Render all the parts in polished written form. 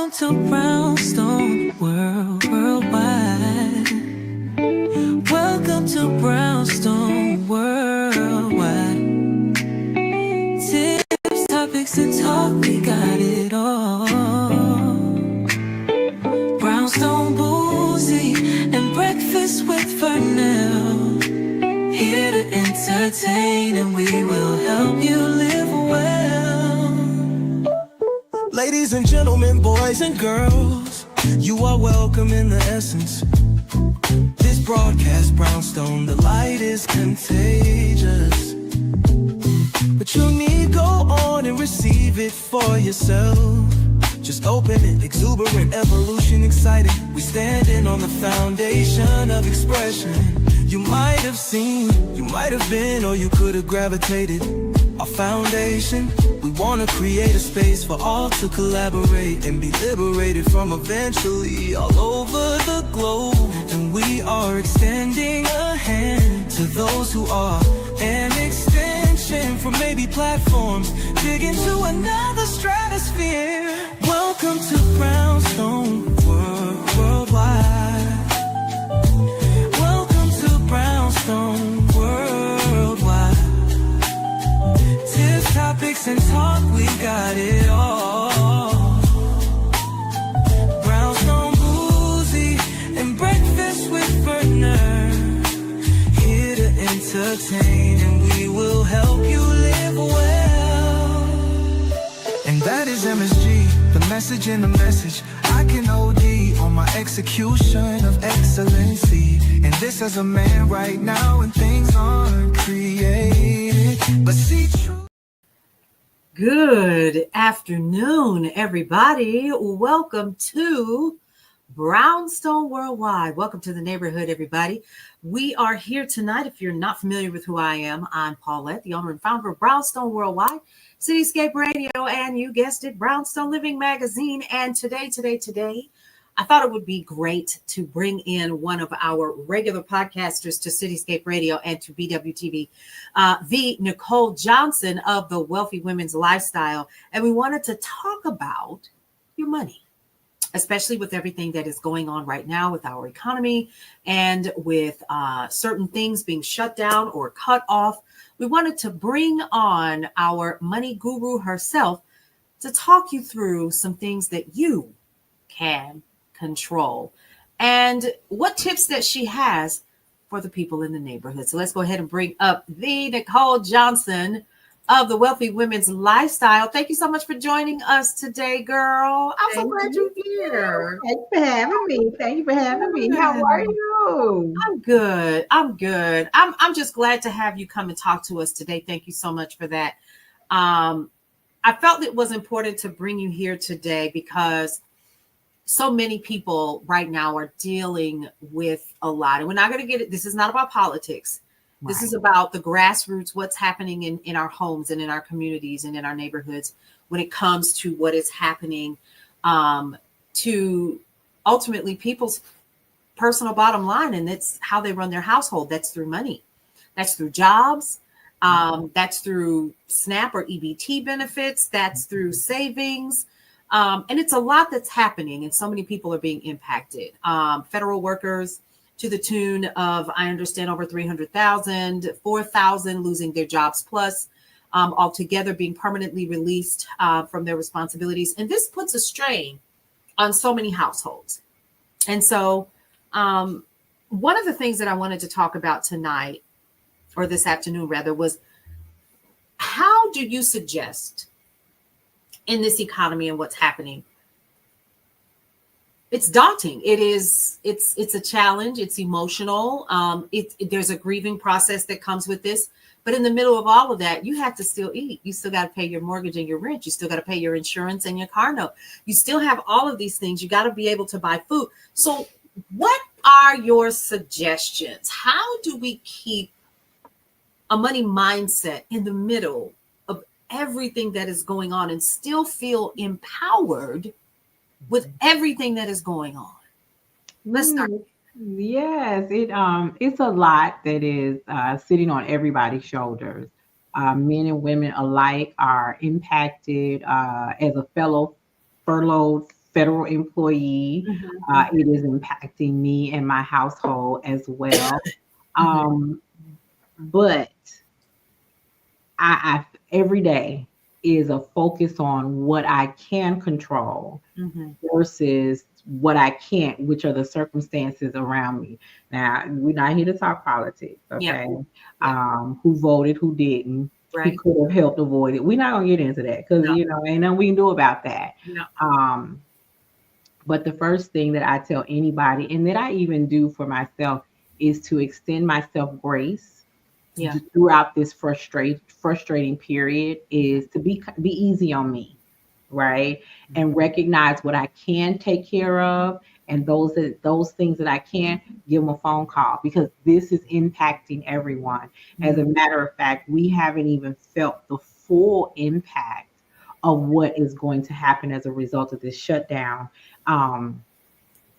Welcome to Brownstone Worldwide. Welcome to Brownstone Worldwide. Tips, topics, and talk, we got it all. Brownstone Boozy and Breakfast with Vernell. Here to entertain, and we will help you live well. Ladies and gentlemen, boys and girls, you are welcome in the essence. This broadcast, Brownstone, the light is contagious. But you need go on and receive it for yourself. Just open it, exuberant, evolution, excited. We standing on the foundation of expression. You might have seen, you might have been, or you could have gravitated. Our foundation, we want to create a space for all to collaborate and be liberated from eventually all over the globe. And we are extending a hand to those who are an extension from maybe platforms, dig into another stratosphere. Welcome to Brownstone Worldwide. Welcome to Brownstone Worldwide. Tips, topics, and talk, we got it all. Brownstone Boozy and Breakfast with Vernell. Here to entertain, and we will help you live well. And that is MSG, the message in the message. I can OD on my execution of excellency. And this as a man right now, and things aren't created, but see true. Good afternoon, everybody. Welcome to Brownstone Worldwide. Welcome to the neighborhood, everybody. We are here tonight. If you're not familiar with who I am, I'm Paulette, the owner and founder of Brownstone Worldwide, Cityscape Radio, and you guessed it, Brownstone Living Magazine. And today, I thought it would be great to bring in one of our regular podcasters to Cityscape Radio and to BWTV, the Nicole Johnson of the Wealthy Women's Lifestyle. And we wanted to talk about your money, especially with everything that is going on right now with our economy and with certain things being shut down or cut off. We wanted to bring on our money guru herself to talk you through some things that you can control and what tips that she has for the people in the neighborhood. So let's go ahead and bring up the Nicole Johnson of the Wealthy Women's Lifestyle. Thank you so much for joining us today, girl. I'm so glad you're here. Thank you for having me. Thank you for having me. How are you? I'm good. I'm just glad to have you come and talk to us today. Thank you so much for that. I felt it was important to bring you here today because so many people right now are dealing with a lot. And we're not going to get it. This is not about politics. Right. This is about the grassroots, what's happening in our homes and in our communities and in our neighborhoods when it comes to what is happening to ultimately people's personal bottom line. And that's how they run their household. That's through money. That's through jobs. That's through SNAP or EBT benefits. That's through savings. And it's a lot that's happening, and so many people are being impacted. Federal workers to the tune of, I understand, over 300,000, 4,000 losing their jobs plus, altogether being permanently released from their responsibilities. And this puts a strain on so many households. And so one of the things that I wanted to talk about tonight, or this afternoon rather, was how do you suggest in this economy and what's happening? It's daunting. It's a challenge. It's emotional. There's a grieving process that comes with this. But in the middle of all of that, you have to still eat. You still got to pay your mortgage and your rent. You still got to pay your insurance and your car note. You still have all of these things. You got to be able to buy food. So what are your suggestions? How do we keep a money mindset in the middle of everything that is going on and still feel empowered with everything that is going on? Let's start. Yes, it's a lot that is sitting on everybody's shoulders. Men and women alike are impacted. As a fellow furloughed federal employee. Mhm. It is impacting me and my household as well. Mhm. Um, but I every day is a focus on what I can control Mhm. versus what I can't, which are the circumstances around me. Now, we're not here to talk politics, Yeah. okay? Yeah. Who voted, who didn't, who Right. could have helped avoid it. We're not gonna get into that because No. ain't nothing we can do about that. No. Um, but the first thing that I tell anybody, and that I even do for myself, is to extend myself grace Yeah. throughout this frustrating period, is to be easy on me, right? And recognize what I can take care of, and those things that I can't, give them a phone call, because this is impacting everyone. As a Mhm. matter of fact, we haven't even felt the full impact of what is going to happen as a result of this shutdown. Um,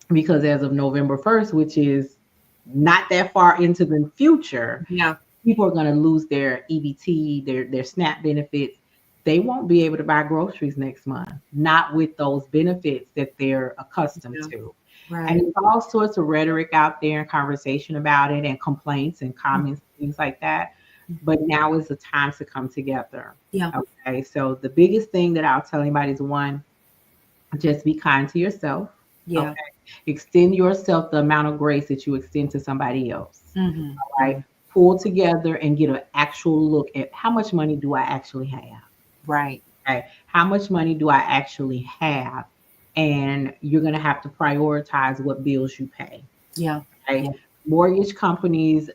because as of November 1st, which is not that far into the future, Yeah. people are going to lose their EBT, their SNAP benefits. They won't be able to buy groceries next month, not with those benefits that they're accustomed Yeah. to. And Right. there's all sorts of rhetoric out there and conversation about it and complaints and comments, things like that. But now is the time to come together. Yeah. Okay. So the biggest thing that I'll tell anybody is, one, just be kind to yourself. Yeah. Okay. Extend yourself the amount of grace that you extend to somebody else. Mhm. Right? Mhm. Pull together and get an actual look at, how much money do I actually have? Right. Okay. How much money do I actually have? And you're going to have to prioritize what bills you pay. Yeah. Okay. Yeah. Mortgage companies,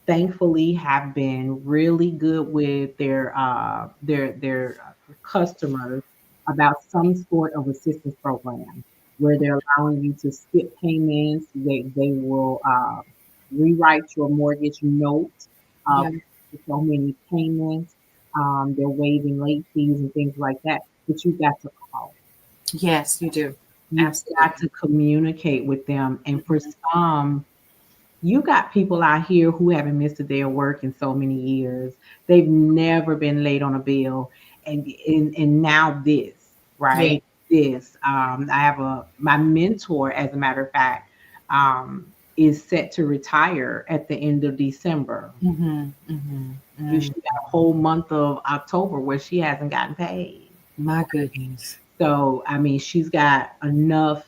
thankfully, have been really good with their customers about some sort of assistance program where they're allowing you to skip payments. They will rewrite your mortgage note Yeah. for so many payments. They're waiving late fees and things like that. But you've got to call. Yes, you do. You've got Absolutely. to communicate with them. And for some, you got people out here who haven't missed a day of work in so many years. They've never been late on a bill. And now this, Yeah. right? This. I have my mentor, as a matter of fact, is set to retire at the end of December. Mhm. Mhm. She Mm. got a whole month of October where she hasn't gotten paid. My goodness. So, I mean, she's got enough,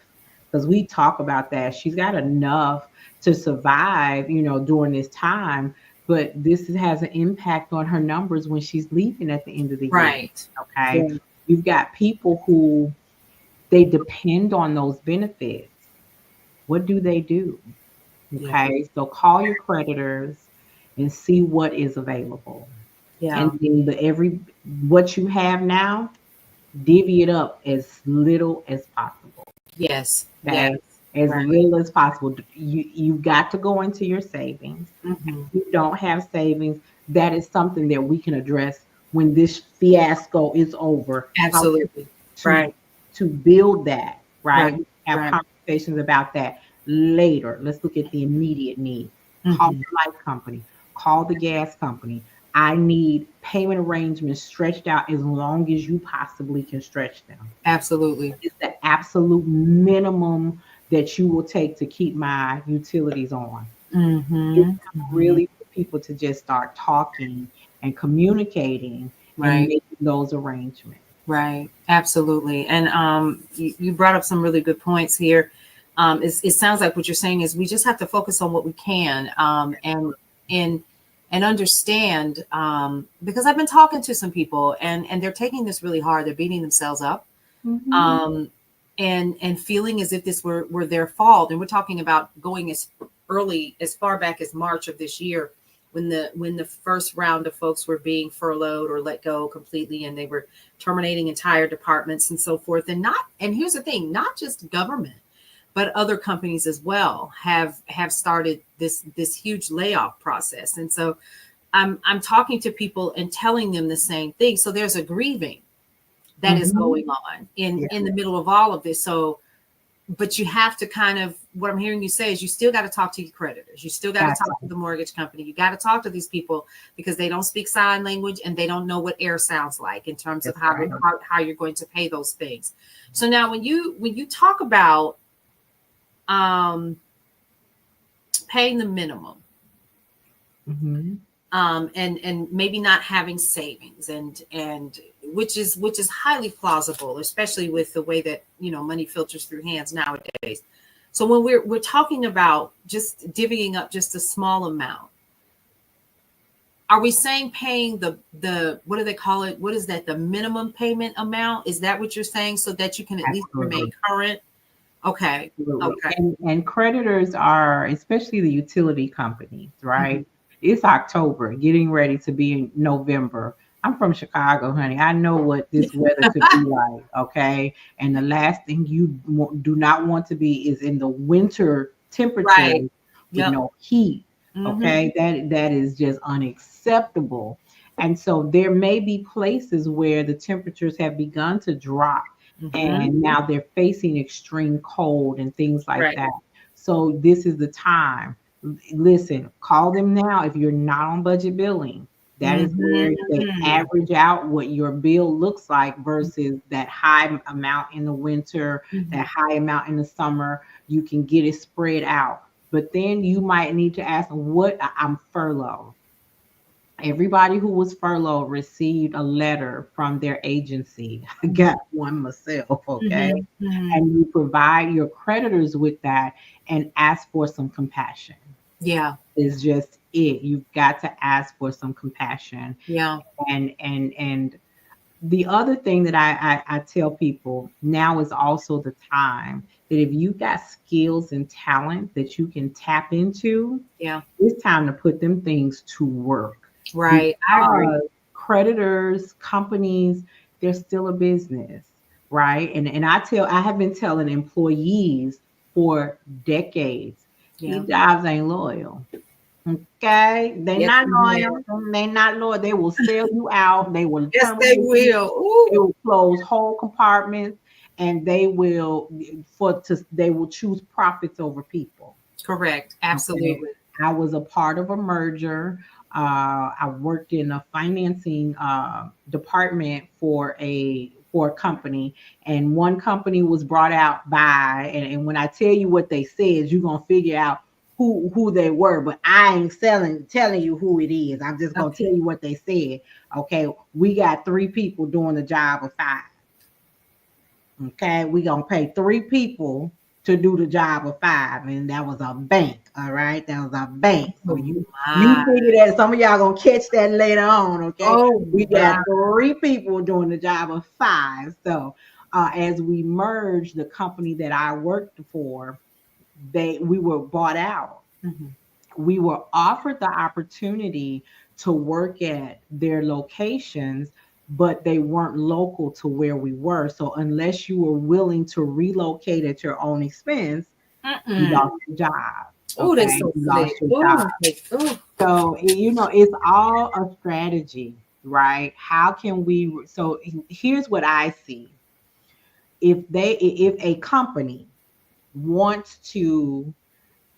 because we talk about that. She's got enough to survive, during this time. But this has an impact on her numbers when she's leaving at the end of the year. Right. Okay. Yeah. You've got people who they depend on those benefits. What do they do? Yeah. Okay. So call your creditors and see what is available. And Yeah. then what you have now, divvy it up as little as possible. Yes. Yes. Okay, as Right. little as possible. You've got to go into your savings. Mhm. If you don't have savings, that is something that we can address when this fiasco is over. How Absolutely. to Right. to build that, right? Right. We have Right. conversations about that later. Let's look at the immediate need. Call Mhm. the light company, call the gas company. I need payment arrangements stretched out as long as you possibly can stretch them. Absolutely. It's the absolute minimum that you will take to keep my utilities on. It's Mhm. time Mhm. really for people to just start talking and communicating and Right. making those arrangements. Right. Absolutely. And you brought up some really good points here. It sounds like what you're saying is we just have to focus on what we can, and and understand, because I've been talking to some people, and they're taking this really hard. They're beating themselves up, Mhm. um, and feeling as if this were their fault. And we're talking about going as far back as March of this year, when the first round of folks were being furloughed or let go completely, and they were terminating entire departments and so forth. And here's the thing, not just government, but other companies as well have started this huge layoff process. And so I'm talking to people and telling them the same thing. So there's a grieving that is Mhm. going on Yeah. in the middle of all of this. So but you have to kind of, what I'm hearing you say is you still got to talk to your creditors. You still got to That's talk to the mortgage company. You got to talk to these people because they don't speak sign language and they don't know what air sounds like in terms of right. how you're going to pay those things. So now when you talk about paying the minimum, Mm-hmm. and maybe not having savings, and which is highly plausible, especially with the way that money filters through hands nowadays. So when we're talking about just divvying up just a small amount, are we saying paying the what do they call it? What is that? The minimum payment amount? Is that what you're saying, so that you can at least remain current? Okay. Absolutely. Okay. And creditors are, especially the utility companies, right? Mhm. It's October, getting ready to be in November. I'm from Chicago, honey. I know what this weather could be like, okay? And the last thing you do not want to be is in the winter temperature Right. with Yep. no heat, Hmm. okay? That is just unacceptable. And so there may be places where the temperatures have begun to drop Hmm. and now they're facing extreme cold and things like Right. that. So this is the time. Listen, call them now if you're not on budget billing. That is where they Hmm. average out what your bill looks like versus that high amount in the winter, that Hmm. high amount in the summer. You can get it spread out. But then you might need to ask what I'm furloughed. Everybody who was furloughed received a letter from their agency. I got one myself, okay? Hmm. Hmm. And you provide your creditors with that and ask for some compassion. Yeah. Is just it. You've got to ask for some compassion. Yeah. And the other thing that I tell people now is also the time that if you got skills and talent that you can tap into, Yeah. it's time to put them things to work Right. I agree. because creditors, companies, they're still a business, right? And I have been telling employees for decades, Yeah. these jobs ain't loyal. Okay, they Yes, not ma'am. loyal. They not loyal. They will sell you out. They will Yes, they terminate you. will. Ooh. They will close whole compartments, and they will choose profits over people. Correct. Okay. Absolutely. I was a part of a merger. I worked in a financing department for a company, and one company was brought out by, and when I tell you what they said, you're gonna figure out who they were. But I ain't telling you who it is. I'm just gonna tell Okay. you what they said. Okay, we got three people doing the job of five. Okay, we gonna pay three people to do the job of five, and that was a bank. All right, that was a bank. So Oh you my. figure that some of y'all gonna catch that later on. Okay, Oh we got my. three people doing the job of five. So as we merged the company that I worked for, we were bought out. Mhm. We were offered the opportunity to work at their locations, but they weren't local to where we were. So unless you were willing to relocate at your own expense, you Mm-mm. lost your job. Oh, they Okay, so you slick. lost your job. Oh, oh. So it's all a strategy, right? How can we? So here's what I see: if a company wants to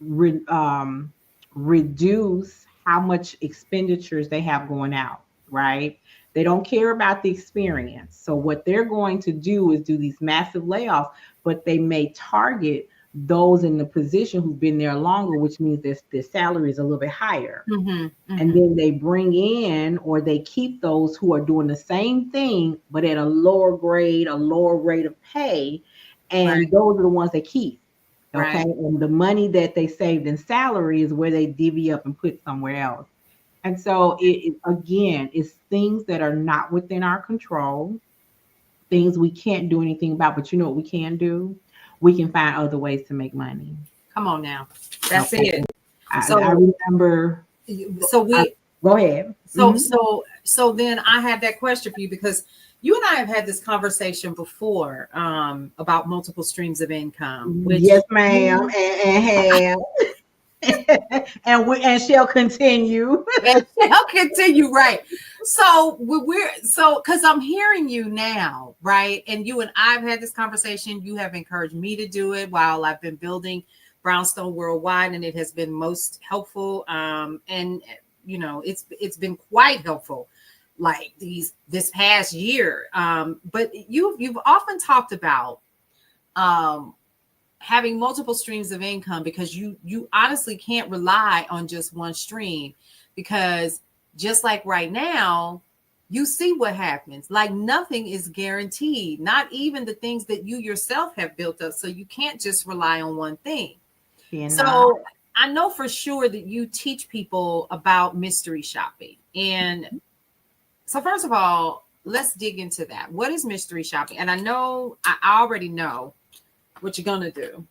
re, um, reduce how much expenditures they have going out, right? They don't care about the experience. So what they're going to do is do these massive layoffs, but they may target those in the position who've been there longer, which means their salary is a little bit higher. Hmm. And Hmm. then they bring in or they keep those who are doing the same thing, but at a lower grade, a lower rate of pay. Right. And those are the ones they keep. Okay. Right. And the money that they saved in salary is where they divvy up and put somewhere else. And so again, it's things that are not within our control, things we can't do anything about. But you know what we can do? We can find other ways to make money. Come on now. That's Okay. it. I So, remember. so I, we, go ahead. so, Mhm. so, so then I have that question for you because you and I have had this conversation before, about multiple streams of income, which Yes, ma'am. you, And have. and shall continue. And I'll continue, right? So because I'm hearing you now, right? And you and I've had this conversation. You have encouraged me to do it while I've been building Brownstone Worldwide, and it has been most helpful. And it's been quite helpful, like this past year. But you've often talked about um having multiple streams of income, because you honestly can't rely on just one stream, because just like right now, you see what happens. Like nothing is guaranteed, not even the things that you yourself have built up. So you can't just rely on one thing. So I know for sure that you teach people about mystery shopping. And so first of all, let's dig into that. What is mystery shopping? And I already know what you're gonna do.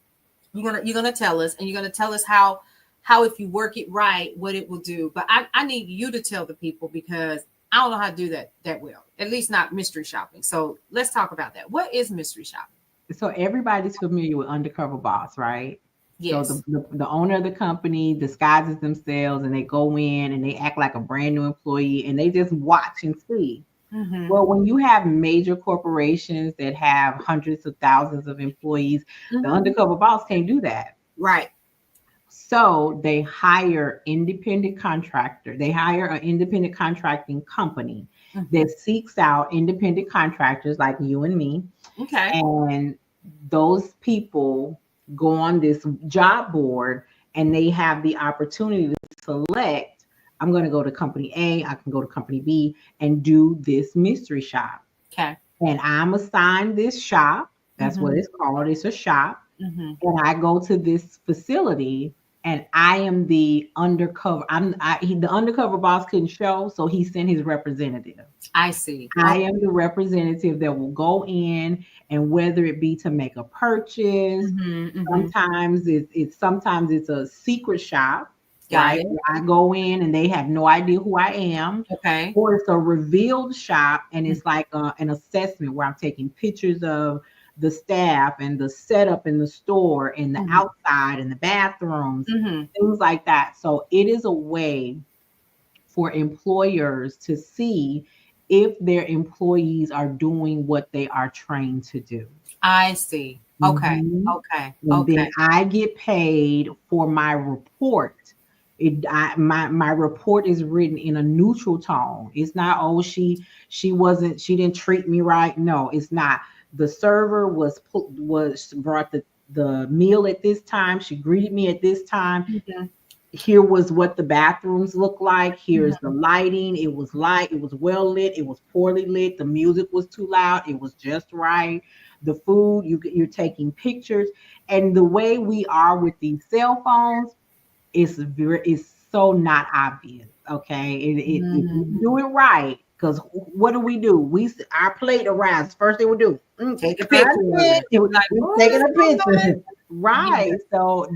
You're gonna tell us, and you're gonna tell us how if you work it right, what it will do. But I need you to tell the people, because I don't know how to do that well. At least not mystery shopping. So let's talk about that. What is mystery shopping? So everybody's familiar with undercover boss, right? Yes. So the owner of the company disguises themselves and they go in and they act like a brand new employee and they just watch and see. Mm-hmm. Well, when you have major corporations that have hundreds of thousands of employees, the undercover boss can't do that. Right. So they hire independent contractor. They hire an independent contracting company that seeks out independent contractors like you and me. Okay. And those people go on this job board and they have the opportunity to select, I'm going to go to company A, I can go to company B and do this mystery shop. Okay. And I'm assigned this shop. That's what it's called. It's a shop. And I go to this facility and I am the undercover. The undercover boss couldn't show, so he sent his representative. I see. I am the representative that will go in, and whether it be to make a purchase, sometimes it's a secret shop. Right? I go in and they have no idea who I am. Okay. Or it's a revealed shop and it's like an assessment where I'm taking pictures of the staff and the setup in the store and the outside and the bathrooms, things like that. So it is a way for employers to see if their employees are doing what they are trained to do. I see. Okay. Okay. And then I get paid for my report. My report is written in a neutral tone. It's not, oh, she didn't treat me right. No, it's not. The server brought the meal at this time. She greeted me at this time. Here was what the bathrooms look like. Here's the lighting. It was light. It was well lit. It was poorly lit. The music was too loud. It was just right. The food, you're taking pictures. And the way we are with these cell phones, it's so not obvious. Okay. If you do it right, because what do? Our plate arrives. First thing we do, take a picture. Taking a picture. Right. Yeah. So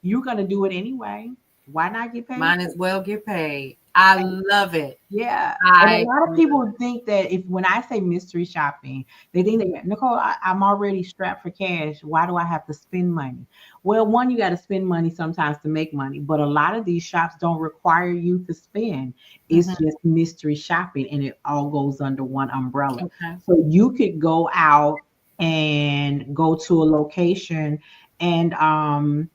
you're gonna do it anyway. Why not get paid? Might as well get paid. I love it. Yeah. And a lot of people think that when I say mystery shopping, they think that, Nicole, I'm already strapped for cash. Why do I have to spend money? Well, one, you got to spend money sometimes to make money, but a lot of these shops don't require you to spend. It's just mystery shopping and it all goes under one umbrella. Okay. So you could go out and go to a location and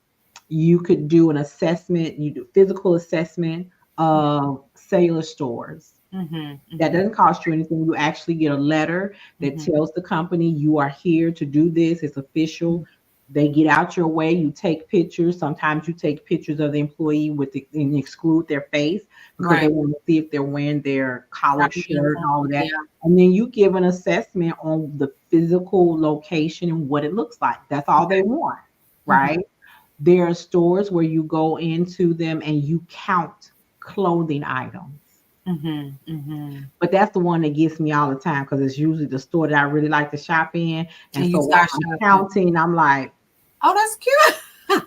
you could do an assessment, you do physical assessment of cellular stores. That doesn't cost you anything. You actually get a letter that tells the company you are here to do this. It's official. They get out your way. You take pictures. Sometimes you take pictures of the employee and exclude their face because they want to see if they're wearing their collared shirt and all of that. Yeah. And then you give an assessment on the physical location and what it looks like. That's all they want, right? There are stores where you go into them and you count clothing items. But that's the one that gets me all the time because it's usually the store that I really like to shop in. And so while I'm counting, I'm like, oh, that's cute.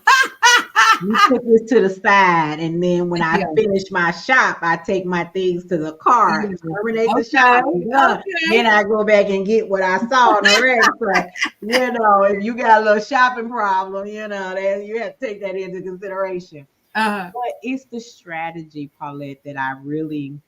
You put this to the side, and then when I Yeah. finish my shop, I take my things to the car, terminate the Okay. shop, and done. Then Okay. I go back and get what I saw on the register. If you got a little shopping problem, then you have to take that into consideration. Uh-huh. But it's the strategy, Paulette, that I really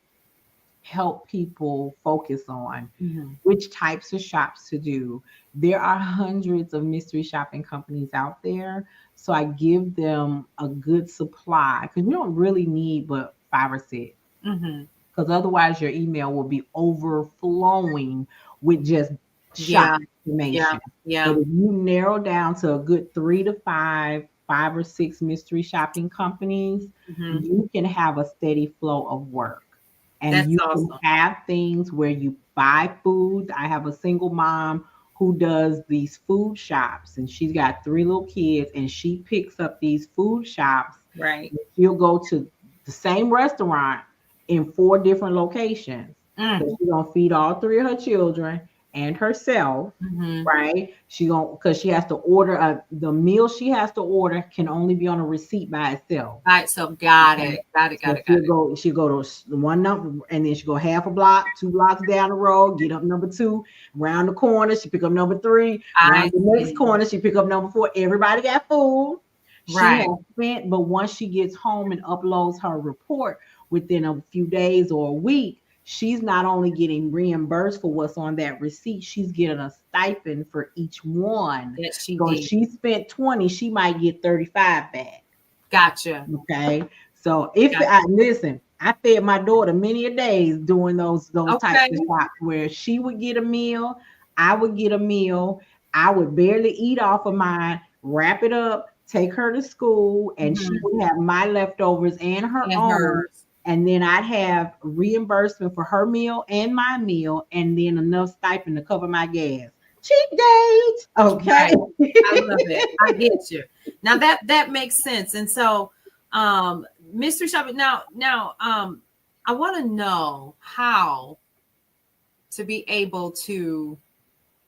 help people focus on Mhm. which types of shops to do. There are hundreds of mystery shopping companies out there. So I give them a good supply because you don't really need but 5 or 6. Mhm. Because otherwise your email will be overflowing with just shop Yeah. Yeah. information. But Yeah. if you narrow down to a good 3 to 5, 5 or 6 mystery shopping companies, Mhm. you can have a steady flow of work. And That's you can awesome. have things where you buy foods. I have a single mom who does these food shops, and she's got 3 little kids, and she picks up these food shops. Right. She'll go to the same restaurant in 4 different locations. So Mm. she's gonna feed all 3 of her children and herself, Mhm. right? She gonna because she has to order the meal she has to order can only be on a receipt by itself. Right. So got Okay. it. Got it. Got So it. Got it. she'll go to the one number, and then she go half a block, 2 blocks down the road, get up number 2, round the corner, she pick up number 3, I round the next see. corner, she pick up number 4. Everybody got food. She Right. has spent, but once she gets home and uploads her report within a few days or a week, she's not only getting reimbursed for what's on that receipt, she's getting a stipend for each one. That she So if did. she spent 20, she might get 35 back. Gotcha. Okay. So if Gotcha. I listen, I fed my daughter many a days doing those types Okay. of shops where she would get a meal, I would get a meal, I would barely eat off of mine, wrap it up, take her to school, and she Mhm. would have my leftovers and her And own. hers. And then I'd have reimbursement for her meal and my meal, and then enough stipend to cover my gas. Cheap date. Okay. Right. I love it. I get you. Now that makes sense. And so, mystery shopping. Now, I want to know how to be able to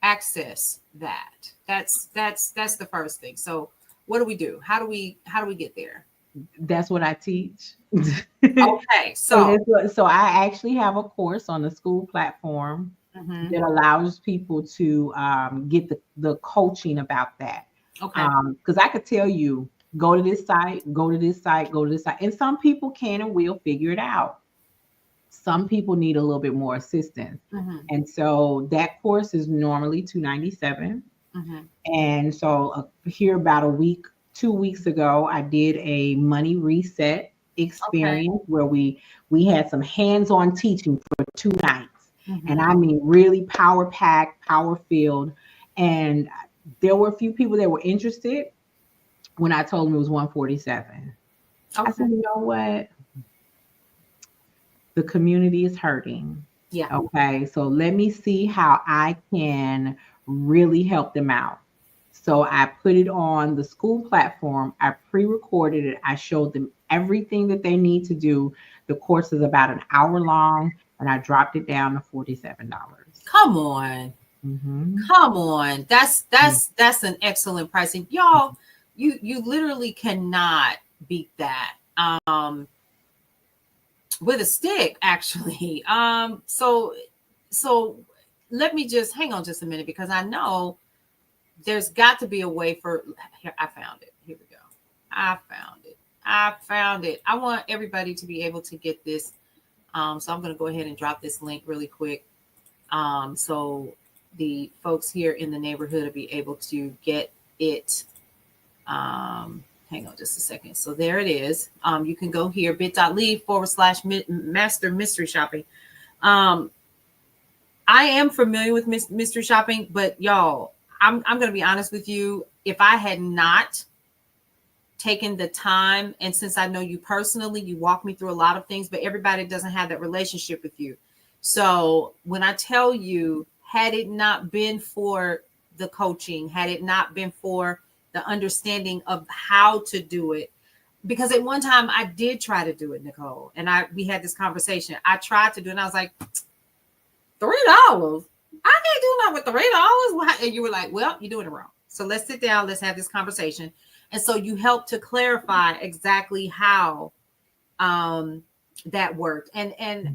access that. That's the first thing. So, what do we do? How do we get there? That's what I teach. Okay. So, So I actually have a course on the school platform mhm. that allows people to get the coaching about that. Okay. Because I could tell you, go to this site, go to this site, go to this site, and some people can and will figure it out. Some people need a little bit more assistance, Mhm. and so that course is normally 297. Mhm. And so here about a week, 2 weeks ago, I did a money reset Okay. experience where we had some hands-on teaching for 2 nights. And Mhm. I mean really power packed, power filled. And there were a few people that were interested when I told them it was 147. I Okay. said, you know what? The community is hurting. Yeah. Okay, so let me see how I can really help them out. So I put it on the school platform. I pre-recorded it. I showed them everything that they need to do. The course is about an hour long, and I dropped it down to $47. Come on. Mm-hmm. Come on. That's an excellent pricing. Y'all, you literally cannot beat that. With a stick, actually. So let me just hang on just a minute because I know there's got to be a way for here, I found it. Here we go. I found it. I found it. I want everybody to be able to get this. So I'm gonna go ahead and drop this link really quick. So the folks here in the neighborhood will be able to get it. Hang on just a second. So there it is. You can go here, bit.ly/master mystery shopping. I am familiar with mystery shopping, but y'all, I'm going to be honest with you. If I had not taken the time, and since I know you personally, you walk me through a lot of things, but everybody doesn't have that relationship with you. So when I tell you, had it not been for the coaching, had it not been for the understanding of how to do it, because at one time I did try to do it, Nicole, and we had this conversation. I tried to do it, and I was like, $3? I can't do nothing with $3. And you were like, well, you're doing it wrong. So let's sit down, let's have this conversation. And so you help to clarify exactly how um, that worked. And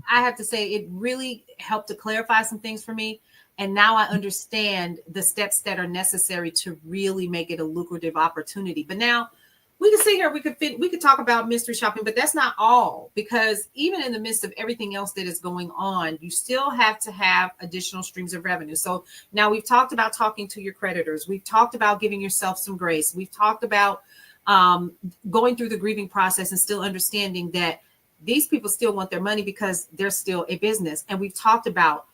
I have to say, it really helped to clarify some things for me. And now I understand the steps that are necessary to really make it a lucrative opportunity. But now we can sit here, we could talk about mystery shopping, but that's not all, because even in the midst of everything else that is going on, you still have to have additional streams of revenue. So now we've talked about talking to your creditors. We've talked about giving yourself some grace. We've talked about um, going through the grieving process and still understanding that these people still want their money because they're still a business. And we've talked about,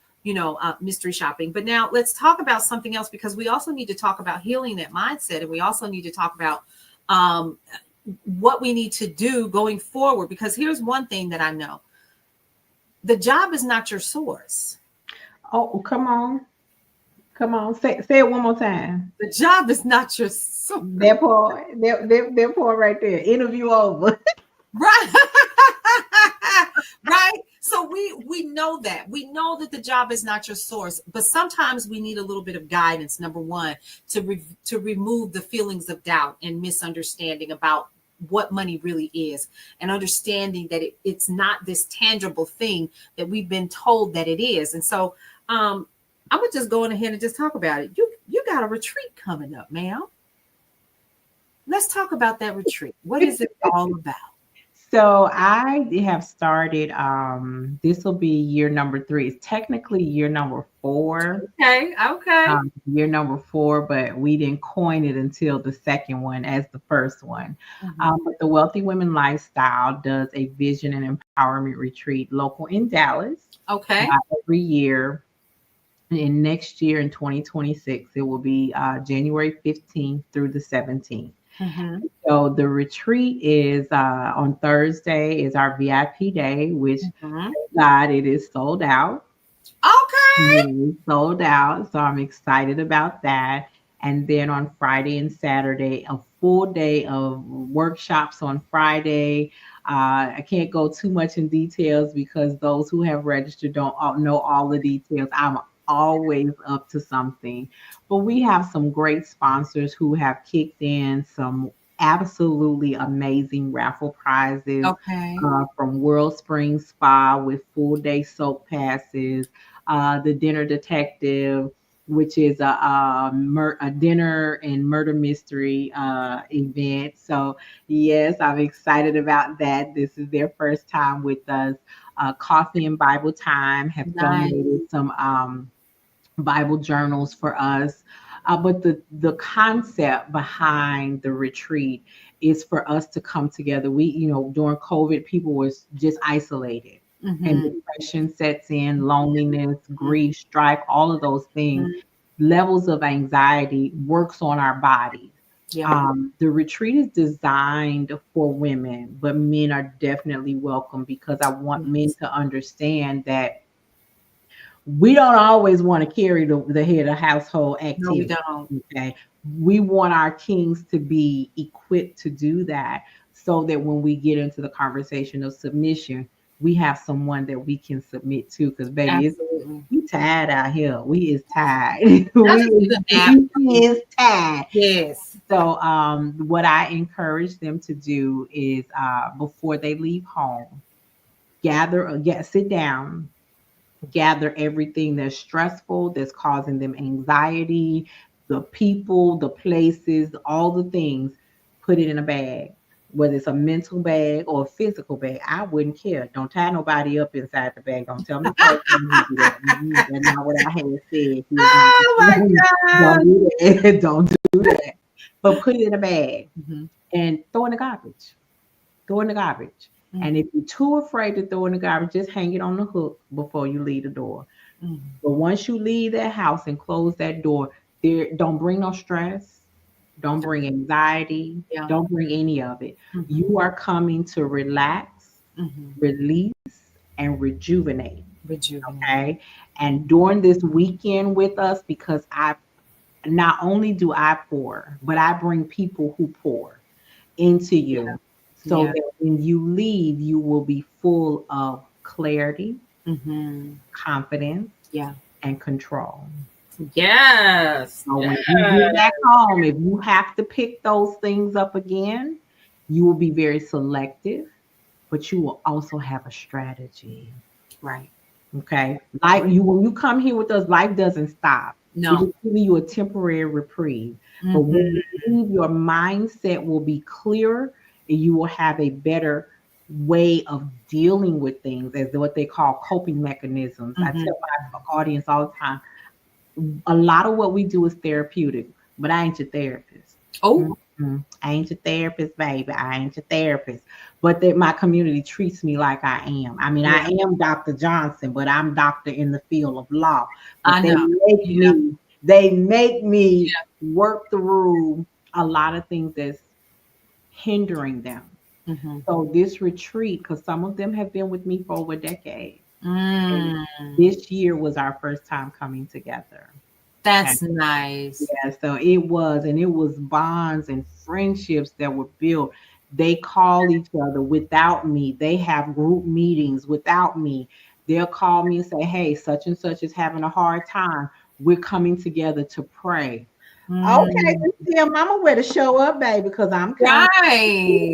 mystery shopping. But now let's talk about something else, because we also need to talk about healing that mindset. And we also need to talk about um, what we need to do going forward. Because here's one thing that I know: the job is not your source. Oh, come on. Come on. Say it one more time. The job is not your source. That part right there. Interview over. Right. Right. So we know that. We know that the job is not your source, but sometimes we need a little bit of guidance, number one, to remove the feelings of doubt and misunderstanding about what money really is, and understanding that it's not this tangible thing that we've been told that it is. And so I'm gonna just go on ahead and just talk about it. You got a retreat coming up, ma'am. Let's talk about that retreat. What is it all about? So I have started, this will be year number 3. It's technically year number 4. Okay, okay. Year number 4, but we didn't coin it until the second one as the first one. Mhm. But the Wealthy Women Lifestyle does a vision and empowerment retreat local in Dallas Okay. every year. And next year in 2026, it will be January 15th through the 17th. Mhm. So the retreat is on Thursday is our VIP day, which Mhm. God, it is sold out. Okay. It is sold out. So I'm excited about that. And then on Friday and Saturday, a full day of workshops on Friday. I can't go too much in details because those who have registered don't know all the details. I'm always up to something. But we have some great sponsors who have kicked in some absolutely amazing raffle prizes Okay. from World Spring Spa with full day soak passes, the Dinner Detective, which is a dinner and murder mystery event. So, yes, I'm excited about that. This is their first time with us. Coffee and Bible Time have Nice. donated some Bible journals for us. But the concept behind the retreat is for us to come together. During COVID, people was just isolated, and Mhm. depression sets in, loneliness, grief, strife, all of those things. Mhm. Levels of anxiety works on our bodies. Yeah. The retreat is designed for women, but men are definitely welcome because I want men Yes. to understand that we don't always want to carry the head of household No, we activity. don't. Okay. We want our kings to be equipped to do that so that when we get into the conversation of submission, we have someone that we can submit to. Because baby, Absolutely. we tired out here. We is tired. I just need a nap. we is tired. Yes. So what I encourage them to do is before they leave home, sit down, gather everything that's stressful, that's causing them anxiety, the people, the places, all the things, put it in a bag. Whether it's a mental bag or a physical bag, I wouldn't care. Don't tie nobody up inside the bag. Don't tell me close me do that. That's not what I had said. He was Oh my don't God. do that. Don't do that. But put it in a bag Mhm. and throw in the garbage. Throw in the garbage. And Mhm. if you're too afraid to throw in the garbage, just hang it on the hook before you leave the door. Mhm. But once you leave that house and close that door, there don't bring no stress, don't bring anxiety, Yeah. don't bring any of it. Mhm. You are coming to relax, Mhm. release, and rejuvenate. Rejuvenate. Okay. And during this weekend with us, because I not only do I pour, but I bring people who pour into Yeah. you so Yeah. that when you leave, you will be full of clarity, Mhm. confidence, Yeah. and control. Yes. So when you Yes. get back home, if you have to pick those things up again, you will be very selective, but you will also have a strategy. Right. Okay. Like you when you come here with us, life doesn't stop. It No. just giving you a temporary reprieve. But when Mhm. you leave, your mindset will be clearer and you will have a better way of dealing with things as what they call coping mechanisms. I Mhm. tell my audience all the time, a lot of what we do is therapeutic, but I ain't your therapist. Oh. Mm-mm. I ain't your therapist, baby. I ain't your therapist. But that my community treats me like I am. I mean, I Yeah. am Dr. Johnson, but I'm doctor in the field of law. But I know. Yeah. they make me work through a lot of things that's hindering them. Mhm. So this retreat, because some of them have been with me for over a decade. And Mm. this year was our first time coming together. Okay. That's nice. Yeah, so it was, and it was bonds and friendships that were built. They call each other without me. They have group meetings without me. They'll call me and say, "Hey, such and such is having a hard time. We're coming together to pray." Okay, Mm. just tell mama where to show up, baby, because I'm coming. Right.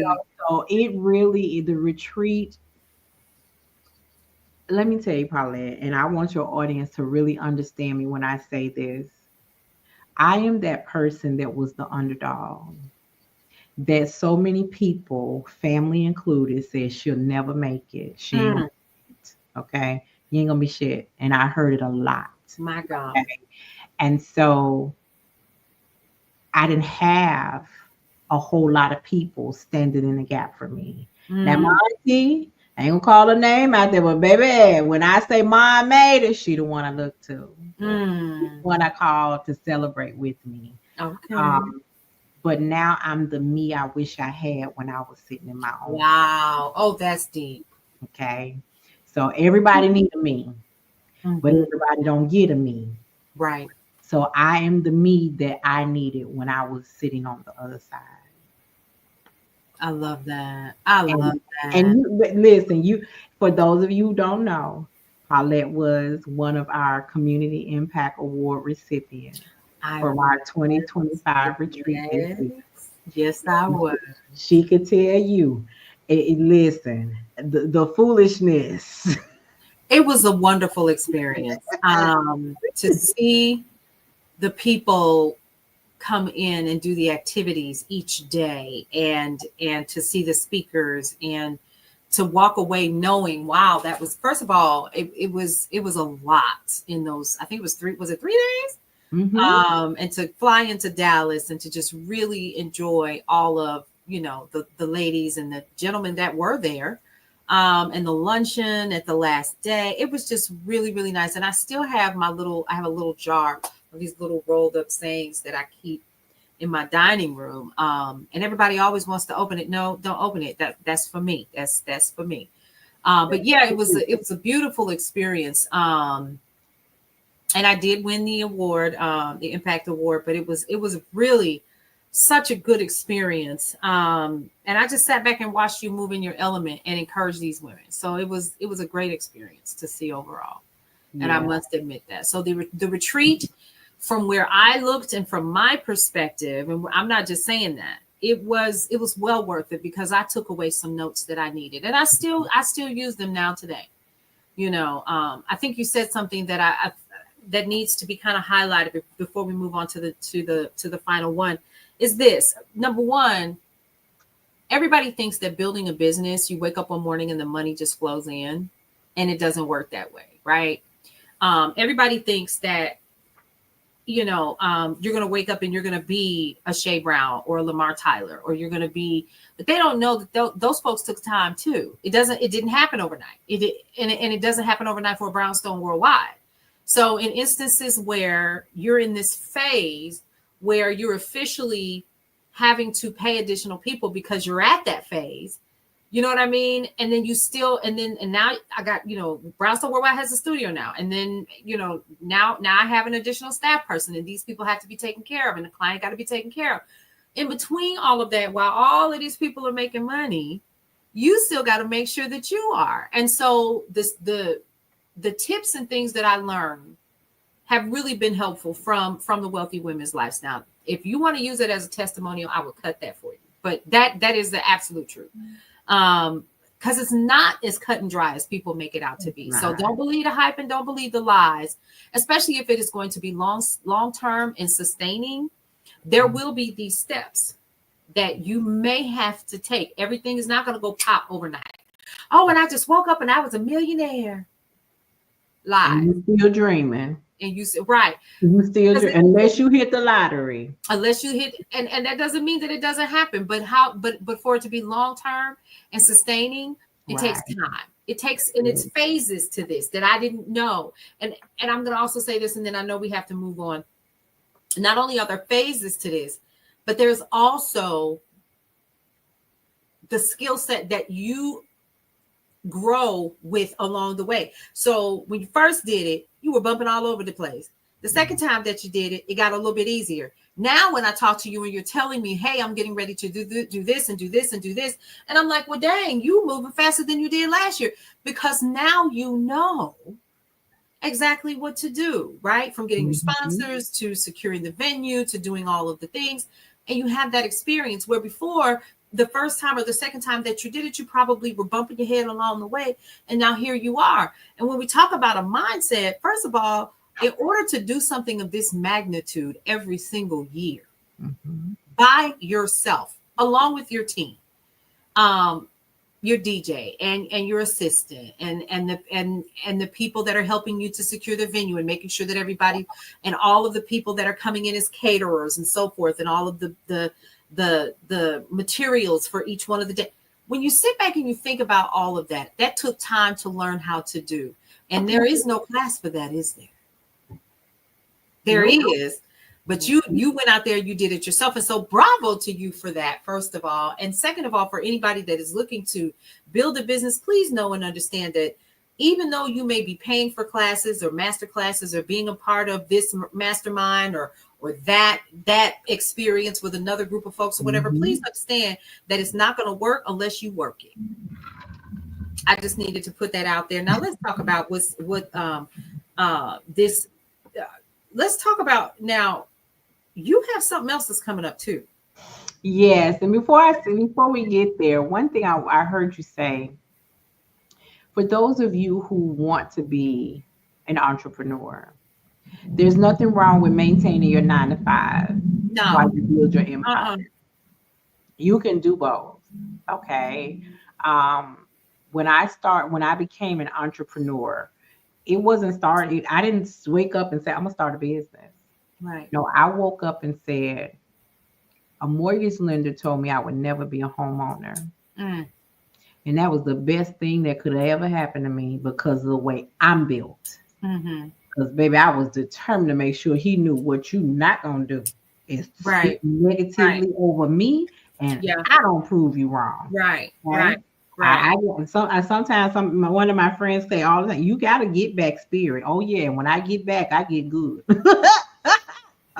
So it really, the retreat, let me tell you, Paulette, and I want your audience to really understand me when I say this. I am that person that was the underdog that so many people, family included, said she'll never make it. She ain't gonna Mm. make it. Okay. You ain't gonna be shit. And I heard it a lot. My God. Okay. And so I didn't have a whole lot of people standing in the gap for me. Now, my Mm. auntie, I ain't gonna call her name out there, but baby, when I say mom made it, she the one I look to. She's the Mm. one I call to celebrate with me. Okay. Um, but now I'm the me I wish I had when I was sitting in my own place. Wow. Oh, that's deep. Okay. So everybody need a me, but Mhm. everybody don't get a me. Right. So I am the me that I needed when I was sitting on the other side. I love that. I love And that. you but listen, you for those of you who don't know, Paulette was one of our Community Impact Award recipients I for our 2025 retreat this yes. year. Yes, I was. She could tell you, listen, the foolishness. It was a wonderful experience. To see the people come in and do the activities each day and to see the speakers and to walk away knowing wow that was first of all it was a lot in those I think it was 3 days Hmm. and to fly into Dallas and to just really enjoy all of the ladies and the gentlemen that were there and the luncheon at the last day. It was just really really nice, and I still have I have a little jar of these little rolled up sayings that I keep in my dining room. And everybody always wants to open it. No, don't open it. That's for me. That's for me. But yeah, it was a beautiful experience. And I did win the award, the Impact Award, but it was really such a good experience. And I just sat back and watched you move in your element and encourage these women. So it was a great experience to see overall, and I Yeah, must admit that. So the retreat, from where I looked and from my perspective, and I'm not just saying that, it was well worth it because I took away some notes that I needed, and I still use them now today. I think you said something that needs to be kind of highlighted before we move on to the final one. Is this number one? Everybody thinks that building a business, you wake up one morning and the money just flows in, and it doesn't work that way, right? Everybody thinks that you're going to wake up and you're going to be a Shay Brown or a Lamar Tyler, or you're going to be, but they don't know that those folks took time too. It didn't happen overnight. And it doesn't happen overnight for Brownstone Worldwide. So in instances where you're in this phase where you're officially having to pay additional people because you're at that phase, you know what I mean? And then you still, and now I got, Brownstone Worldwide has a studio now. And then, now I have an additional staff person, and these people have to be taken care of, and the client got to be taken care of. In between all of that, while all of these people are making money, you still got to make sure that you are. And so the tips and things that I learned have really been helpful from the wealthy women's lives. Now, if you want to use it as a testimonial, I will cut that for you. But that is the absolute truth. Because it's not as cut and dry as people make it out to be. So don't believe the hype and don't believe the lies, especially if it is going to be long term and sustaining. There will be these steps that you may have to take. Everything is not going to go pop overnight. Oh, and I just woke up and I was a millionaire. Lie. And you still dreaming. And you said, right. You still unless you hit the lottery. Unless you hit, and that doesn't mean that it doesn't happen. But but for it to be long term and sustaining, it takes time. It takes, and it's phases to this that I didn't know. And I'm gonna also say this, and then I know we have to move on. Not only are there phases to this, but there's also the skill set that you grow with along the way. So when you first did it, you were bumping all over the place. The second time that you did it, it got a little bit easier. Now, when I talk to you and you're telling me, hey, I'm getting ready to do this and do this and do this. And I'm like, well, dang, you moving faster than you did last year, because now you know exactly what to do, right? From getting your sponsors to securing the venue to doing all of the things. And you have that experience where before, the first time or the second time that you did it, you probably were bumping your head along the way. And now here you are. And when we talk about a mindset, first of all, in order to do something of this magnitude every single year by yourself, along with your team, your DJ and your assistant and the people that are helping you to secure the venue and making sure that everybody and all of the people that are coming in as caterers and so forth, and all of the materials for each one of the day. When you sit back and you think about all of that, that took time to learn how to do. And there is no class for that, is there? There is, but you went out there, you did it yourself. And so bravo to you for that, first of all. And second of all, for anybody that is looking to build a business, please know and understand that even though you may be paying for classes or master classes or being a part of this mastermind or that experience with another group of folks or whatever, please understand that it's not going to work unless you work it. I just needed to put that out there. Now let's talk about let's talk about now. You have something else that's coming up too. Yes, and before we get there, one thing I heard you say, for those of you who want to be an entrepreneur, there's nothing wrong with maintaining your 9-to-5 while you build your empire. You can do both. Okay. When I became an entrepreneur, it wasn't started. I didn't wake up and say, I'm gonna start a business. Right. No, I woke up and said, a mortgage lender told me I would never be a homeowner. And that was the best thing that could have ever happened to me because of the way I'm built. Because, baby, I was determined to make sure he knew what you not going to do is speak negatively over me, and I don't prove you wrong. Right. Sometimes one of my friends say all the time, you got to get back spirit. Oh, yeah. When I get back, I get good.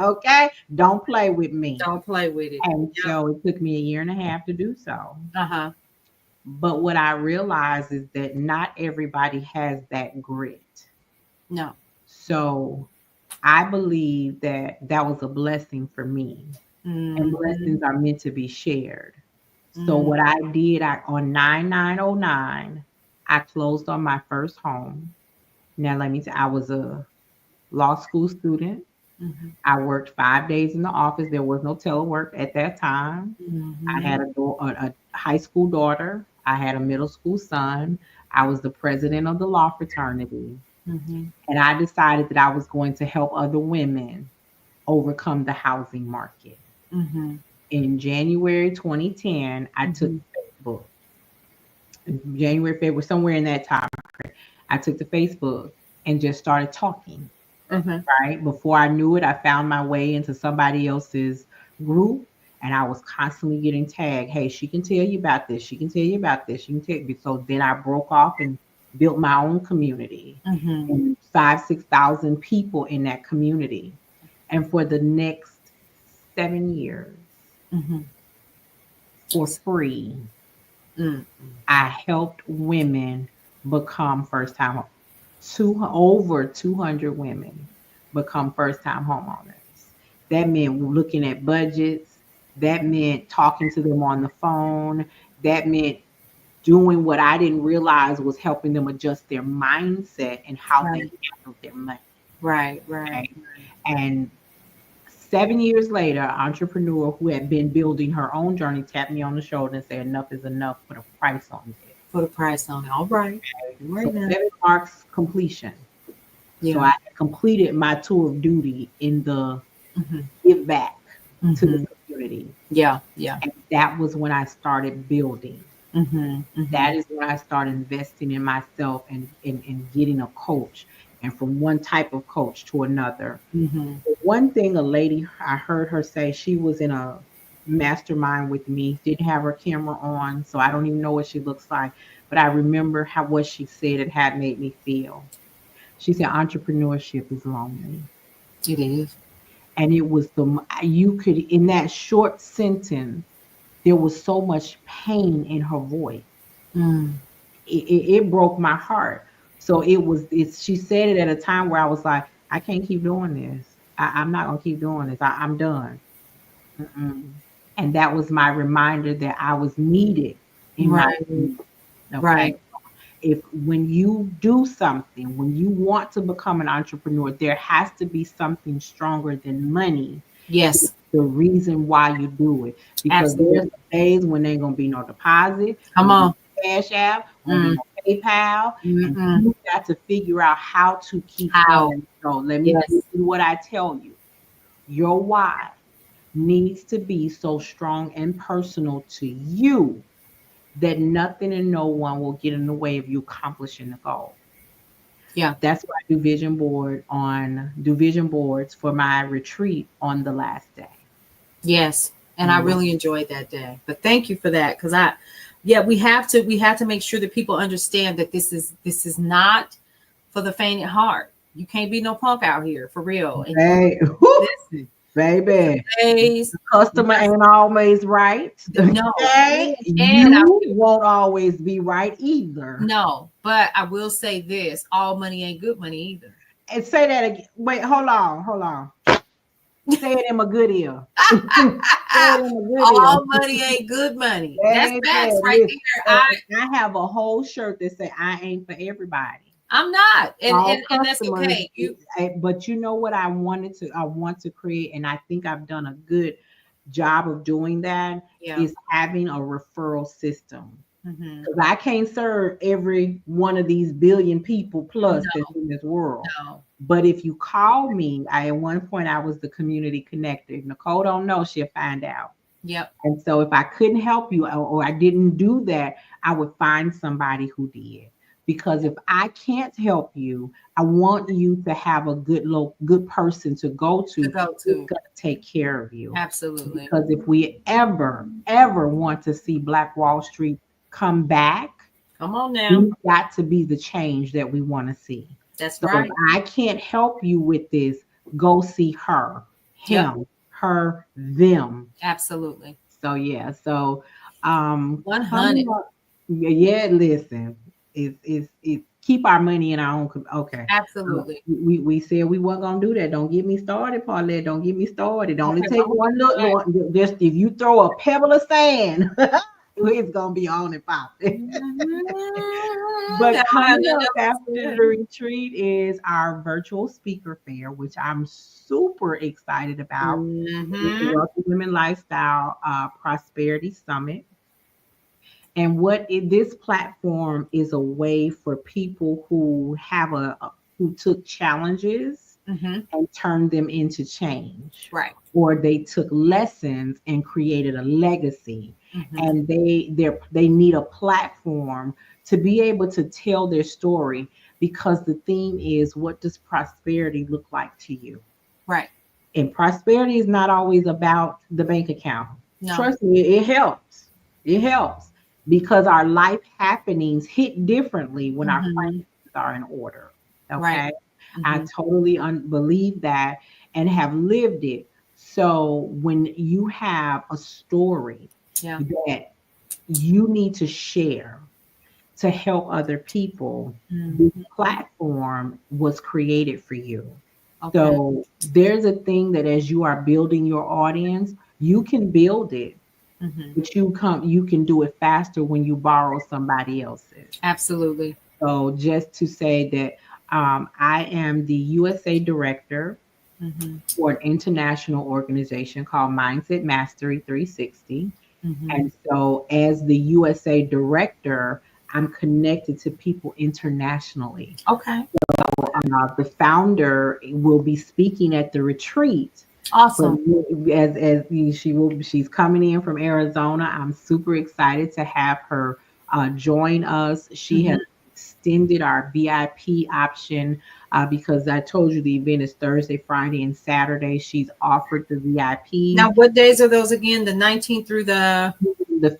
Okay? Don't play with me. Don't play with it. And so it took me 1.5 years to do so. But what I realized is that not everybody has that grit. No. So I believe that was a blessing for me. And blessings are meant to be shared. So what I did, on 9/9/09, I closed on my first home. Now, let me tell you, I was a law school student. I worked 5 days in the office. There was no telework at that time. I had a high school daughter. I had a middle school son. I was the president of the law fraternity. And I decided that I was going to help other women overcome the housing market. In January 2010, I took Facebook. In January, February, somewhere in that time, I took to Facebook and just started talking. Right. Before I knew it, I found my way into somebody else's group, and I was constantly getting tagged. Hey, she can tell you about this. She can tell you about this. She can tell you. So then I broke off and built my own community, and 5,000-6,000 people in that community. And for the next 7 years, for free, I helped women become first-time, over 200 women become first time homeowners. That meant looking at budgets. That meant talking to them on the phone. That meant doing what I didn't realize was helping them adjust their mindset and how they Right. handled their money. Right. Right. Okay. And 7 years later, an entrepreneur who had been building her own journey tapped me on the shoulder and said, enough is enough, put a price on this. Put a price on it. All right. All So right now. 7 marks completion. So Yeah. I completed my tour of duty in the Hmm. give back to the Hmm. community. Yeah. Yeah. And that was when I started building. Hmm. Hmm. That is when I started investing in myself and getting a coach, and from one type of coach to another. Hmm. One thing a lady, I heard her say, she was in a mastermind with me, didn't have her camera on, so I don't even know what she looks like. But I remember how what she said, it had made me feel. She said entrepreneurship is lonely. It is. And it was you could, in that short sentence, there was so much pain in her voice. Mm. It broke my heart. So she said it at a time where I was like, I can't keep doing this. I'm not gonna keep doing this. I'm done. Mm-mm. And that was my reminder that I was needed in my Right. community. Okay. Right. If when you do something, when you want to become an entrepreneur, there has to be something stronger than money. Yes. The reason why you do it, because there's Absolutely. days when there ain't gonna be no deposit, Come won't be on. no cash app, won't be Mm. no PayPal, and Mm-mm. you got to figure out how to keep How? going. So let me give Yes. you what I tell you. Your why needs to be so strong and personal to you that nothing and no one will get in the way of you accomplishing the goal. Yeah. That's why I do vision boards for my retreat on the last day. Yes. And I You're welcome. really enjoyed that day. But thank you for that. Because yeah, we have to make sure that people understand that this is not for the faint at heart. You can't be no punk out here for real. And Hey, whew, listen, baby, days, customer ain't always right. no, Okay, and I you won't always be right either. no, but I will say this: all money ain't good money either. And say that again. Wait, hold on. Say it in my good ear. Say it in my good ear. All money ain't good money. That's Baby, facts right listen, there. I have a whole shirt that say I ain't for everybody. I'm not, and All and that's customers, okay. You but you know what I want to create, and I think I've done a good job of doing that, yeah. is having a referral system. Hmm. Because I can't serve every one of these billion people plus No, that's in this world. no. But if you call me, at one point I was the community connector. If Nicole don't know, she'll find out. Yep. And so if I couldn't help you, or I didn't do that, I would find somebody who did. Because if I can't help you, I want you to have a good person to go To to go who's to. going to take care of you. Absolutely. Because if we ever want to see Black Wall Street come back, Come on now. we've got to be the change that we want to see. That's So if right. I can't help you with this, go see her, Yep. him, her, them. Absolutely. So yeah, so coming 100. up, yeah, listen, it's keep our money in our own. Okay, Absolutely. we said we weren't gonna do that. Don't get me started, Paulette. Don't get me started. It only Okay. take one look. Just if you throw a pebble of sand, it's gonna be on and popping. But I have coming nothing up else after to the do. retreat is our virtual speaker fair, which I'm super excited about. It's the Mm-hmm. Wealthy Women Lifestyle Prosperity Summit. And this platform is a way for people who who took challenges Mm-hmm. and turned them into change, Right. or they took lessons and created a legacy, Mm-hmm. and they need a platform to be able to tell their story, because the theme is, what does prosperity look like to you? Right. And prosperity is not always about the bank account. No. Trust me, it helps. It helps, because our life happenings hit differently when our Mm-hmm. finances are in order. Right. Okay. I Mm-hmm. totally believe that and have lived it. So when you have a story Yeah. that you need to share to help other people, this Mm-hmm. platform was created for you. Okay. So there's a thing that as you are building your audience, you can build it, Hmm. but you can do it faster when you borrow somebody else's. Absolutely. So just to say that I am the USA director Hmm. for an international organization called Mindset Mastery 360. Hmm. And so as the USA director, I'm connected to people internationally. Okay. The founder will be speaking at the retreat. But Awesome. she's coming in from Arizona. I'm super excited to have her join us. She has Hmm. extended our VIP option because I told you the event is Thursday, Friday, and Saturday. She's offered the Now, VIP what days are those again? The 19th through the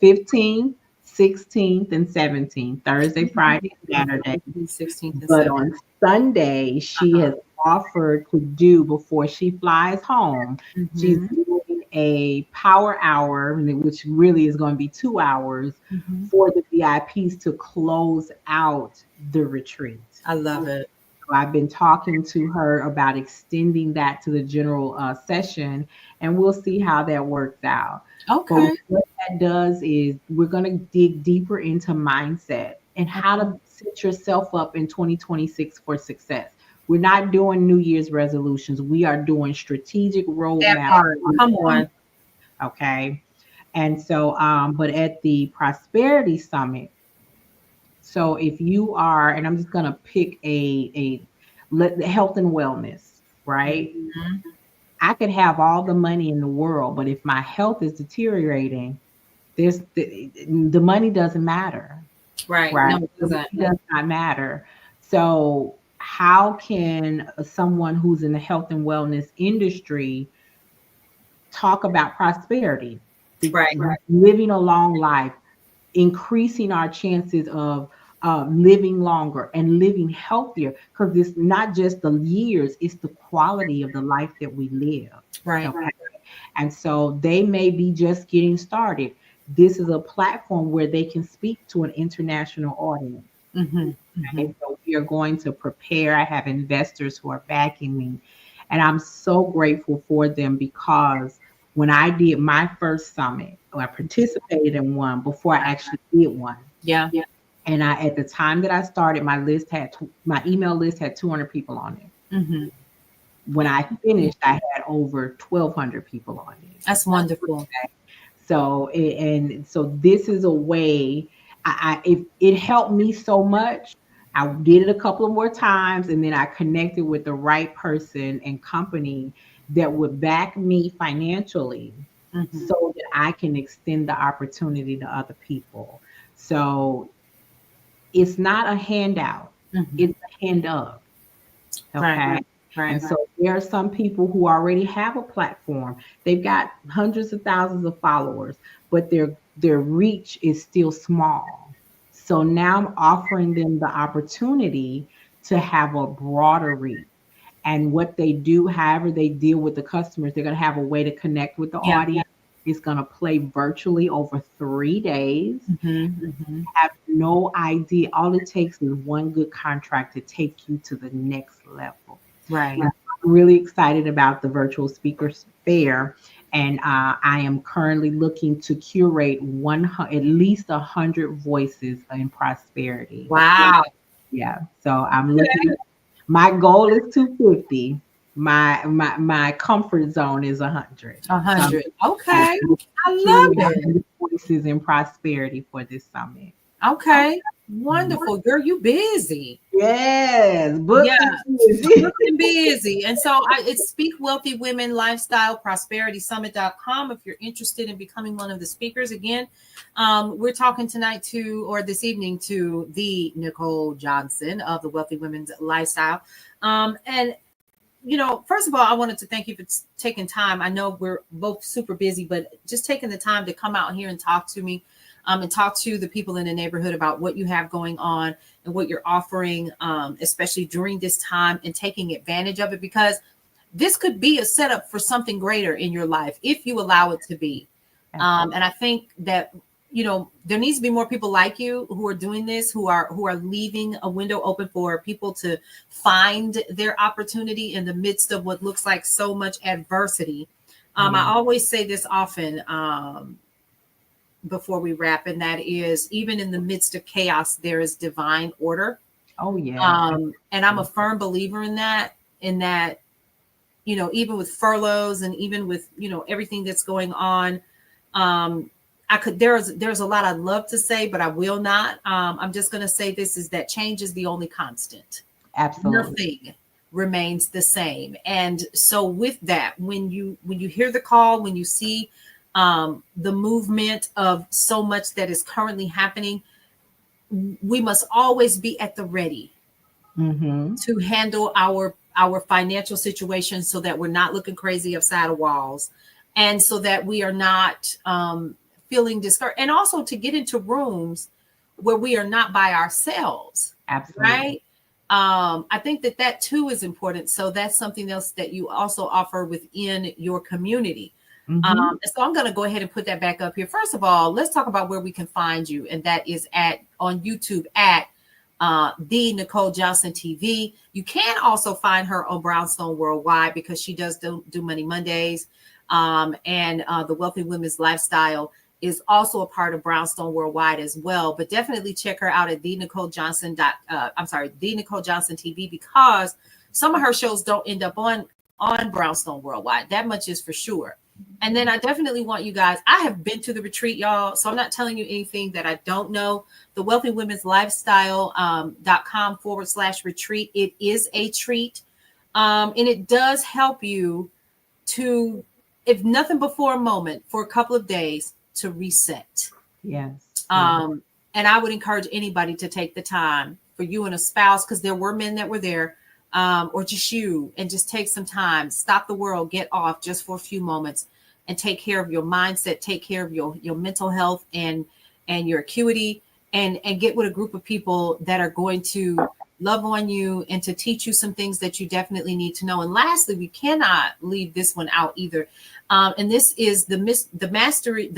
15th, 16th, and 17th, Thursday, Friday, and Saturday. 16th, and But 17th. on Sunday, she Uh-huh. has offered to do before she flies home. She's Hmm. doing a power hour, which really is going to be 2 hours Hmm. for the VIPs to close out the retreat. I love it. So I've been talking to her about extending that to the general session, and we'll see how that works out. But Okay. what that does is we're going to dig deeper into mindset and how to set yourself up in 2026 for success. We're not doing New Year's resolutions. We are doing strategic That roadmap. part. Come on. Okay. And so, but at the Prosperity Summit, so if you are, and I'm just gonna pick health and wellness, right? Mhm. I could have all the money in the world, but if my health is deteriorating, the money doesn't matter, Right. right? No, it The doesn't. money does not matter. So how can someone who's in the health and wellness industry talk about prosperity, Right. living a long life, increasing our chances of living longer and living healthier? Because it's not just the years, it's the quality of the life that we live. Right. Okay. And so they may be just getting started. This is a platform where they can speak to an international audience. Hmm. Hmm. And so we are going to prepare. I have investors who are backing me, and I'm so grateful for them because when I did my first summit, or I participated in one before I actually did one. Yeah. And at the time that I started, my email list had 200 people on it. Hmm. When I finished, I had over 1,200 people on it. That's wonderful. So, and so this is a way. It helped me so much. I did it a couple of more times, and then I connected with the right person and company that would back me financially, Hmm. so that I can extend the opportunity to other people. So it's not a handout; Hmm. it's a hand up. Right. Okay. And Right. so there are some people who already have a platform. They've got hundreds of thousands of followers, but their reach is still small. So now I'm offering them the opportunity to have a broader reach. And what they do, however they deal with the customers, they're going to have a way to connect with the Yeah. audience. It's going to play virtually over 3 days. Hmm. Hmm. Have no idea. All it takes is one good contract to take you to the next level. Right. I'm really excited about the virtual speakers fair, and I am currently looking to curate at least 100 voices in prosperity. Wow. Yeah, so I'm looking. My goal is 250. My comfort zone is 100. A So I'm hundred. trying Okay. to I curate love it. 100 voices in prosperity for this summit. Okay. Wonderful. Girl, you busy. Yes, booked Yeah. and busy. Booked and busy. And so it's Speak Wealthy Women Lifestyle Prosperity Summit.com if you're interested in becoming one of the speakers. Again, we're talking tonight or this evening to the Nicole Johnson of the Wealthy Women's Lifestyle. And first of all, I wanted to thank you for taking time. I know we're both super busy, but just taking the time to come out here and talk to me, and talk to the people in the neighborhood about what you have going on and what you're offering, especially during this time, and taking advantage of it, because this could be a setup for something greater in your life if you allow it to be. And I think that there needs to be more people like you who are doing this, who are leaving a window open for people to find their opportunity in the midst of what looks like so much adversity. I Yeah. always say this often, before we wrap, and that is, even in the midst of chaos, there is divine order. Oh yeah. And I'm a firm believer in that, even with furloughs and even with, everything that's going on. There's a lot I'd love to say, but I will not. I'm just going to say this is that change is the only constant. Absolutely. Nothing remains the same. And so with that, when you hear the call, when you see the movement of so much that is currently happening, we must always be at the ready Mm-hmm. to handle our financial situation, so that we're not looking crazy upside of walls, and so that we are not feeling discouraged, and also to get into rooms where we are not by ourselves, Absolutely. right? I think that too is important. So that's something else that you also offer within your community. Mm-hmm. So I'm going to go ahead and put that back up here. First of all, let's talk about where we can find you, and that is on YouTube at the Nicole Johnson TV. You can also find her on Brownstone Worldwide, because she does do Money Mondays, and the Wealthy Women's Lifestyle is also a part of Brownstone Worldwide as well. But definitely check her out at the Nicole Johnson TV, because some of her shows don't end up on Brownstone Worldwide. That much is for sure. And then I definitely want you guys, I have been to the retreat, y'all, so I'm not telling you anything that I don't know. The Wealthy Women's Lifestyle.com/retreat. It is a treat. And it does help you to, if nothing before a moment, for a couple of days, to reset. Yes. And I would encourage anybody to take the time, for you and a spouse, because there were men that were there, or just you, and just take some time, stop the world, get off just for a few moments, and take care of your mindset, take care of your mental health and your acuity, and get with a group of people that are going to love on you and to teach you some things that you definitely need to know. And lastly, we cannot leave this one out either. And this is the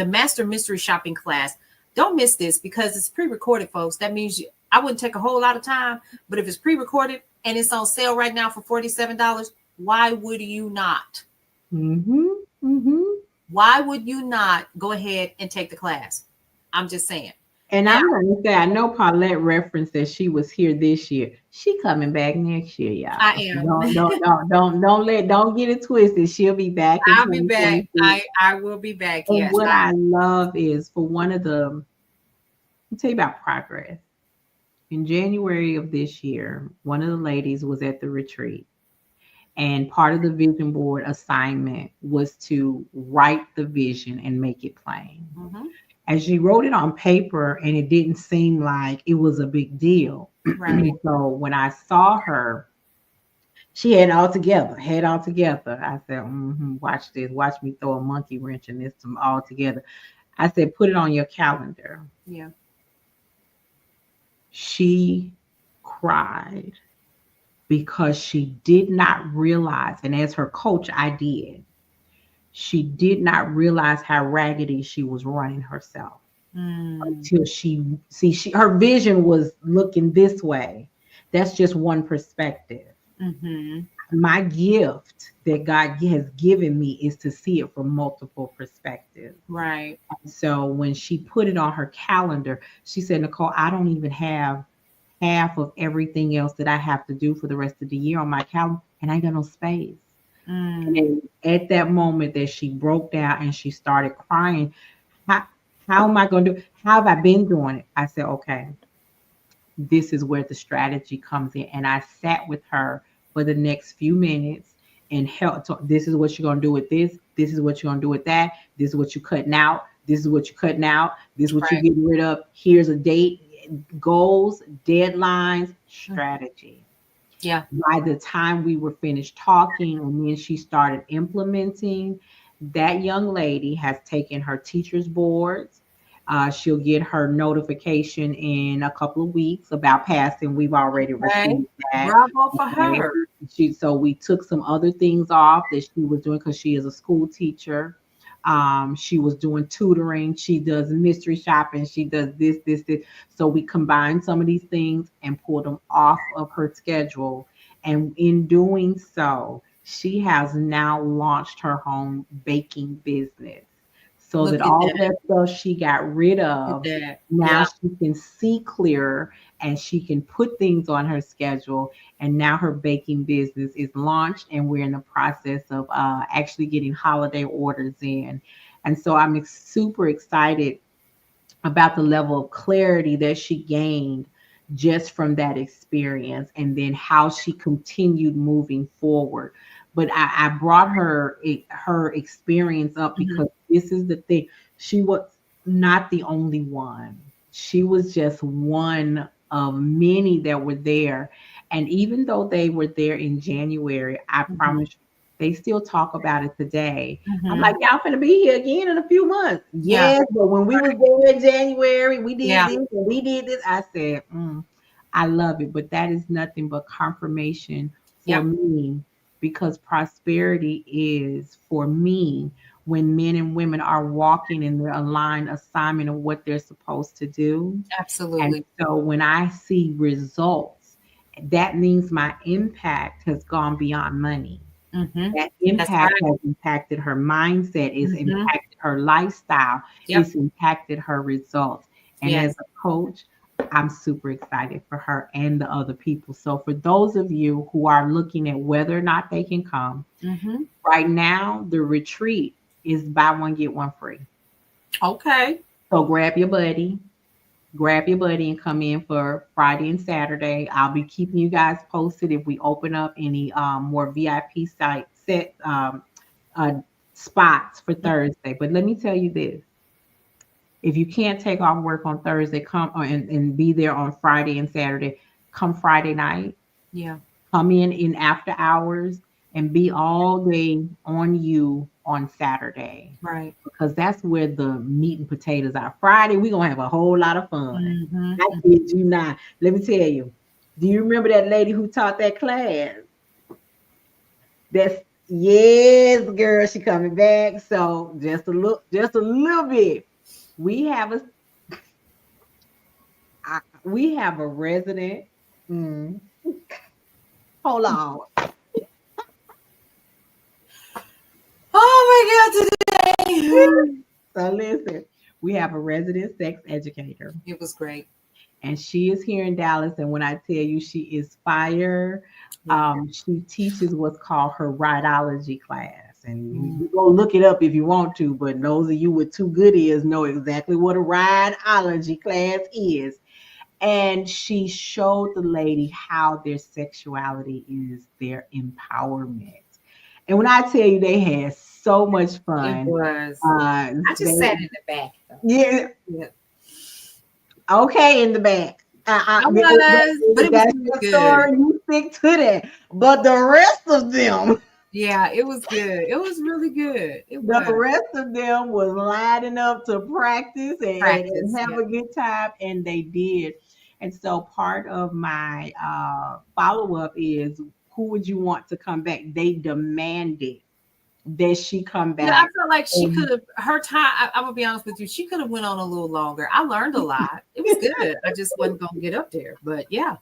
master mystery shopping class. Don't miss this, because it's pre-recorded, folks. That means I wouldn't take a whole lot of time, but if it's pre-recorded and it's on sale right now for $47, why would you not? Mm-hmm. Mm-hmm. Why would you not go ahead and take the class? I'm just saying. And Now, I'm gonna say, I know Paulette referenced that she was here this year. She coming back next year, I y'all. am. Don't get it twisted. She'll be back in I'll be back. 2026. I will be back. And Yes. what I love is, for one of the, let me tell you about progress. In January of this year, one of the ladies was at the retreat, and part of the vision board assignment was to write the vision and make it plain. Mhm. And she wrote it on paper, and it didn't seem like it was a big deal. Right. So when I saw her, she had it all together, I said, watch this, watch me throw a monkey wrench in this all together. I said, put it on your calendar. Yeah. She cried because she did not realize, and as her coach, I did. She did not realize how raggedy she was running herself until her vision was looking this way. That's just one perspective. Mm-hmm. My gift that God has given me is to see it from multiple perspectives. Right. So when she put it on her calendar, she said, Nicole, I don't even have half of everything else that I have to do for the rest of the year on my calendar, and I ain't got no space. And at that moment that she broke down and she started crying, how am I going to do? How have I been doing it? I said, okay, this is where the strategy comes in. And I sat with her for the next few minutes and helped. This is what you're going to do with this. This is what you're going to do with that. This is what you're cutting out. This is what you're cutting out. This is what you're getting rid of. Here's a date, goals, deadlines, strategy. Yeah. By the time we were finished talking and then she started implementing, that young lady has taken her teacher's boards. She'll get her notification in a couple of weeks about passing. We've already received that. Bravo for her. So we took some other things off that she was doing because she is a school teacher. She was doing tutoring. She does mystery shopping. She does this. So we combined some of these things and pulled them off of her schedule. And in doing so, she has now launched her home baking business so Look that at all that. that stuff she got rid Look of, at that. now Yeah. she can see clearer and she can put things on her schedule. And now her baking business is launched, and we're in the process of actually getting holiday orders in. And so I'm super excited about the level of clarity that she gained just from that experience, and then how she continued moving forward. But I brought her experience up Mhm. because this is the thing. She was not the only one. She was just one of many that were there. And even though they were there in January, I Mhm. promise you, they still talk about it today. I'm Mhm. like, y'all finna be here again in a few months. Yeah. Yes, but when we was Right. there in January, we did Yeah. this and we did this. I said, I love it. But that is nothing but confirmation for Yep. me, because prosperity is for me when men and women are walking in their aligned assignment of what they're supposed to do. And Absolutely. so when I see results, that means my impact has gone beyond money. Mhm. That That's impact right. has impacted her mindset, it's Mhm. impacted her lifestyle, Yep. it's impacted her results. And as Yes. a coach, I'm super excited for her and the other people. So for those of you who are looking at whether or not they can come, Mhm. right now the retreat is buy one get one free. Okay. So grab your buddy and come in for Friday and Saturday. I'll be keeping you guys posted if we open up any more VIP site set uh, spots for Thursday. But let me tell you this: if you can't take off work on Thursday, come and be there on Friday and Saturday. Come Friday night, Yeah. come in after hours, and be all day on you on Saturday, Right. because that's where the meat and potatoes are. Friday, we're gonna have a whole lot of fun. Mhm. I kid you not. Let me tell you. Do you remember that lady who taught that class? That's yes, girl. She coming back. So just a little bit. We have a we have a resident. Mm, hold on. Oh my God, today. So listen, we have a resident sex educator, It was great. and she is here in Dallas. And when I tell you she is fire, Yeah. she teaches what's called her rhinology class. And Mm. you go look it up if you want to, but those of you with two good ears know exactly what a rhinology class is. And she showed the lady how their sexuality is their empowerment. And when I tell you they had so much It fun, was. I just they sat in the back though. yeah, Yeah. okay, in the back. I was, but If it was that's really your good. story, you stick to that. But the rest of them, Yeah, it was good. It was really good. It the was rest of them was lining up to practice and practice. have Yeah. a good time, and they did. And so part of my follow up is, who would you want to come back? They demanded that she come Yeah, I back. felt like she And could have her time. I'm gonna be honest with you. She could have went on a little longer. I learned a lot. It was good. I just wasn't gonna get up there. But yeah.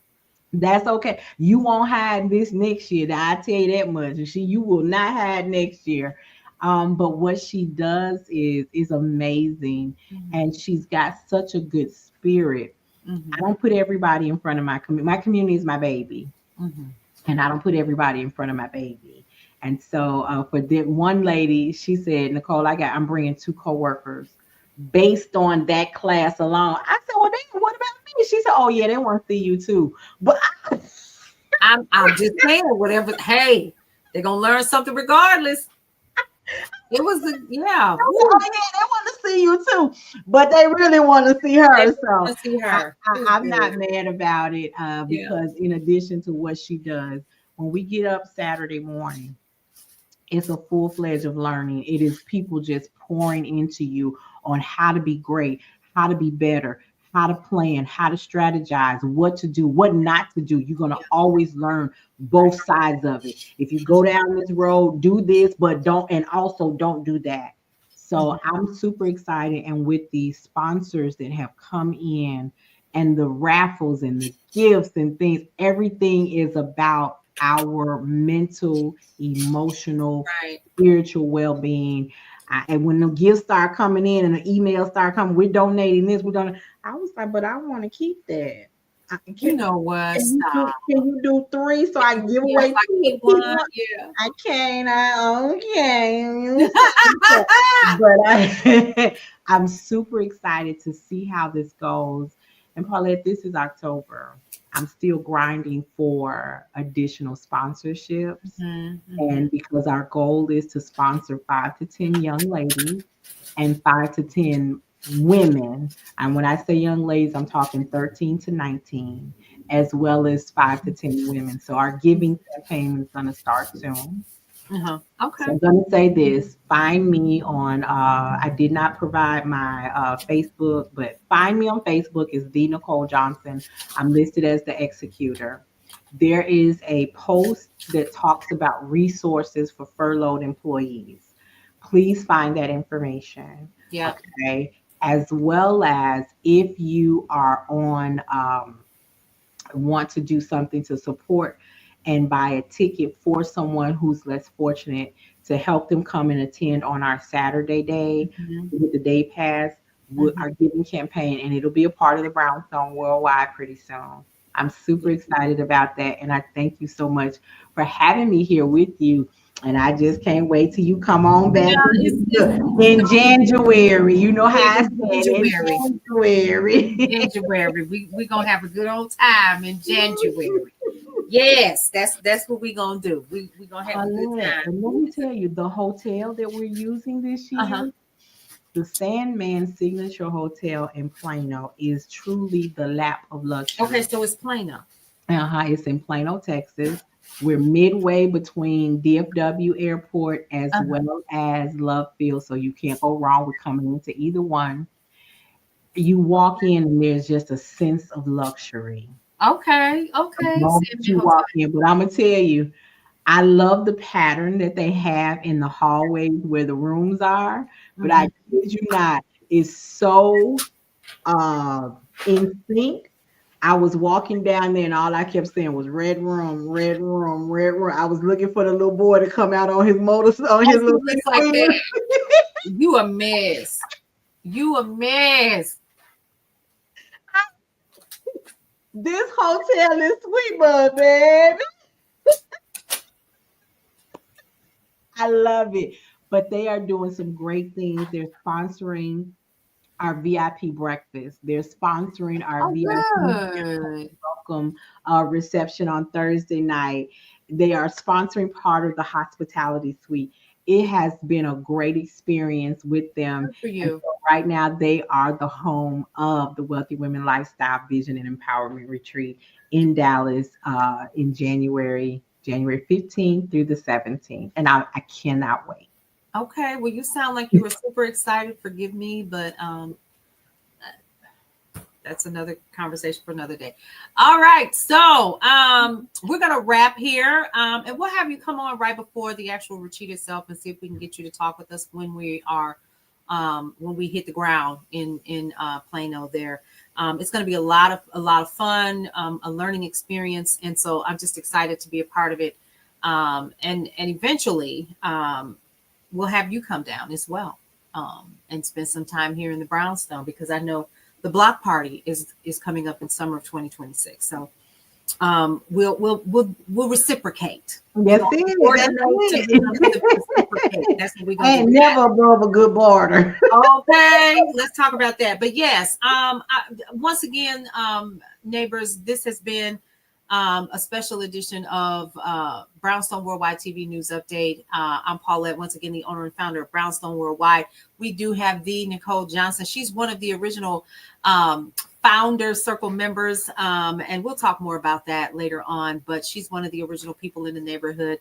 that's okay. You won't hide this next year. I tell you that much. You will not hide next year. But what she does is amazing, Mhm. and she's got such a good spirit. I Mhm. don't put everybody in front of my community. My community is my baby, Mhm. and I don't put everybody in front of my baby. And so for the one lady, she said, Nicole, I'm bringing two coworkers based on that class alone. I said, well, then what about me? She said, oh yeah, they want to see you too. But I'm just saying, whatever. Hey, they're gonna learn something regardless. It was the yeah. oh Woo. yeah, they want to see you too, but they really want to see They her. So want to see I, her. I, It was I'm good. not mad about it Yeah. because in addition to what she does, when we get up Saturday morning, it's a full fledged of learning. It is people just pouring into you on how to be great, how to be better, how to plan, how to strategize, what to do, what not to do. You're going to Yeah. always learn Right. both sides of it. If you go down this road, do this, but don't, and also don't do that. So I'm super excited. And with the sponsors that have come in and the raffles and the gifts and things, everything is about our mental, emotional, Right. spiritual well-being. And when the gifts start coming in and the emails start coming, we're donating this, we're donating. I was like, but I want to keep that. You know what? Stop. Can you do 3 so I can give Yeah, away if I 2 keep and keep one, one? yeah. I can't. Okay. But I'm super excited to see how this goes. And Paulette, this is October. I'm still grinding for additional sponsorships. Mm-hmm. And because our goal is to sponsor 5 to 10 young ladies and 5 to 10 women. And when I say young ladies, I'm talking 13 to 19, as well as 5 to 10 women. So our giving campaign is going to start soon. Uh-huh. So Okay. I'm going to say this. Find me on, I did not provide my Facebook, but find me on Facebook is the Nicole Johnson. I'm listed as the executor. There is a post that talks about resources for furloughed employees. Please find that information. Yeah. Okay. As well as if you are on, want to do something to support and buy a ticket for someone who's less fortunate to help them come and attend on our Saturday day Mm-hmm. with the day pass with Mm-hmm. our giving campaign, and it'll be a part of the Brownstone Worldwide pretty soon. I'm super excited about that, and I thank you so much for having me here with you. And I just can't wait till you come on Yeah, back it's in January. You know how I in said in January. January. January. We gonna have a good old time in January. Yes, that's what we gonna do. We gonna have a good Paulette, time. and let me tell you, the hotel that we're using this Uh-huh. year, the Sandman Signature Hotel in Plano, is truly the lap of Okay, luxury. so it's Plano. It's in Plano, Texas. We're midway between DFW Airport as Uh-huh. well as Love Field, so you can't go wrong with coming into either one. You walk in and there's just a sense of luxury Okay, the okay. moment Send me you hotel. walk in. But I'm gonna tell you, I love the pattern that they have in the hallways where the rooms are, but I Mm-hmm. kid you not, it's so in sync. I was walking down there and all I kept saying was red room, red room, red room. I was looking for the little boy to come out on his motor on Oh, his he little looks like scooter. that. You a mess. You a mess. This hotel is sweet, bud, man. I love it. But they are doing some great things. They're sponsoring our VIP breakfast. They're sponsoring our Oh, VIP good. welcome reception on Thursday night. They are sponsoring part of the hospitality suite. It has been a great experience with them. Good for And you. so right now, they are the home of the Wealthy Women Lifestyle Vision and Empowerment Retreat in Dallas in January 15th through the 17th. And I cannot wait. Okay. Well, you sound like you were super excited. Forgive me, but that's another conversation for another day. All right. So we're gonna wrap here. And we'll have you come on right before the actual retreat itself and see if we can get you to talk with us when we are when we hit the ground in Plano there. It's going to be a lot of fun, a learning experience, and so I'm just excited to be a part of it. And eventually, we'll have you come down as well, and spend some time here in the Brownstone because I know the block party is coming up in summer of 2026. So we'll reciprocate. We're That's gonna it. That's coordinate to be able to it. reciprocate. That's what we're I gonna ain't do. never above a good border. Okay, let's talk about that. But yes, once again, neighbors, this has been a special edition of Brownstone Worldwide TV News Update. I'm Paulette, once again, the owner and founder of Brownstone Worldwide. We do have the Nicole Johnson. She's one of the original founder circle members, and we'll talk more about that later on. But she's one of the original people in the neighborhood,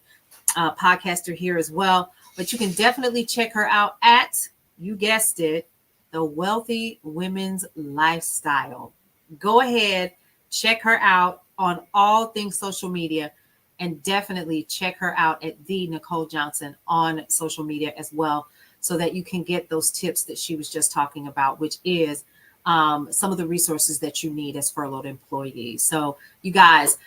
podcaster here as well. But you can definitely check her out at, you guessed it, the Wealthy Women's Lifestyle. Go ahead, check her out on all things social media, and definitely check her out at the Nicole Johnson on social media as well. so that you can get those tips that she was just talking about, which is some of the resources that you need as furloughed employees. So you guys,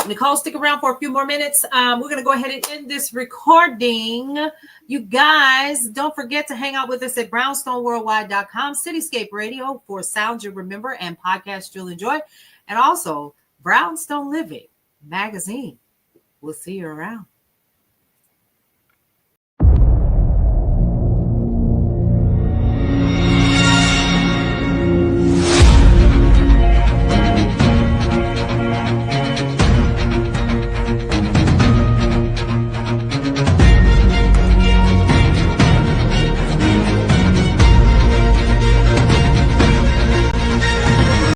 Nicole, stick around for a few more minutes. We're going to go ahead and end this recording. You guys, don't forget to hang out with us at brownstoneworldwide.com, Cityscape Radio for sounds you remember and podcasts you'll enjoy, and also Brownstone Living magazine. We'll see you around.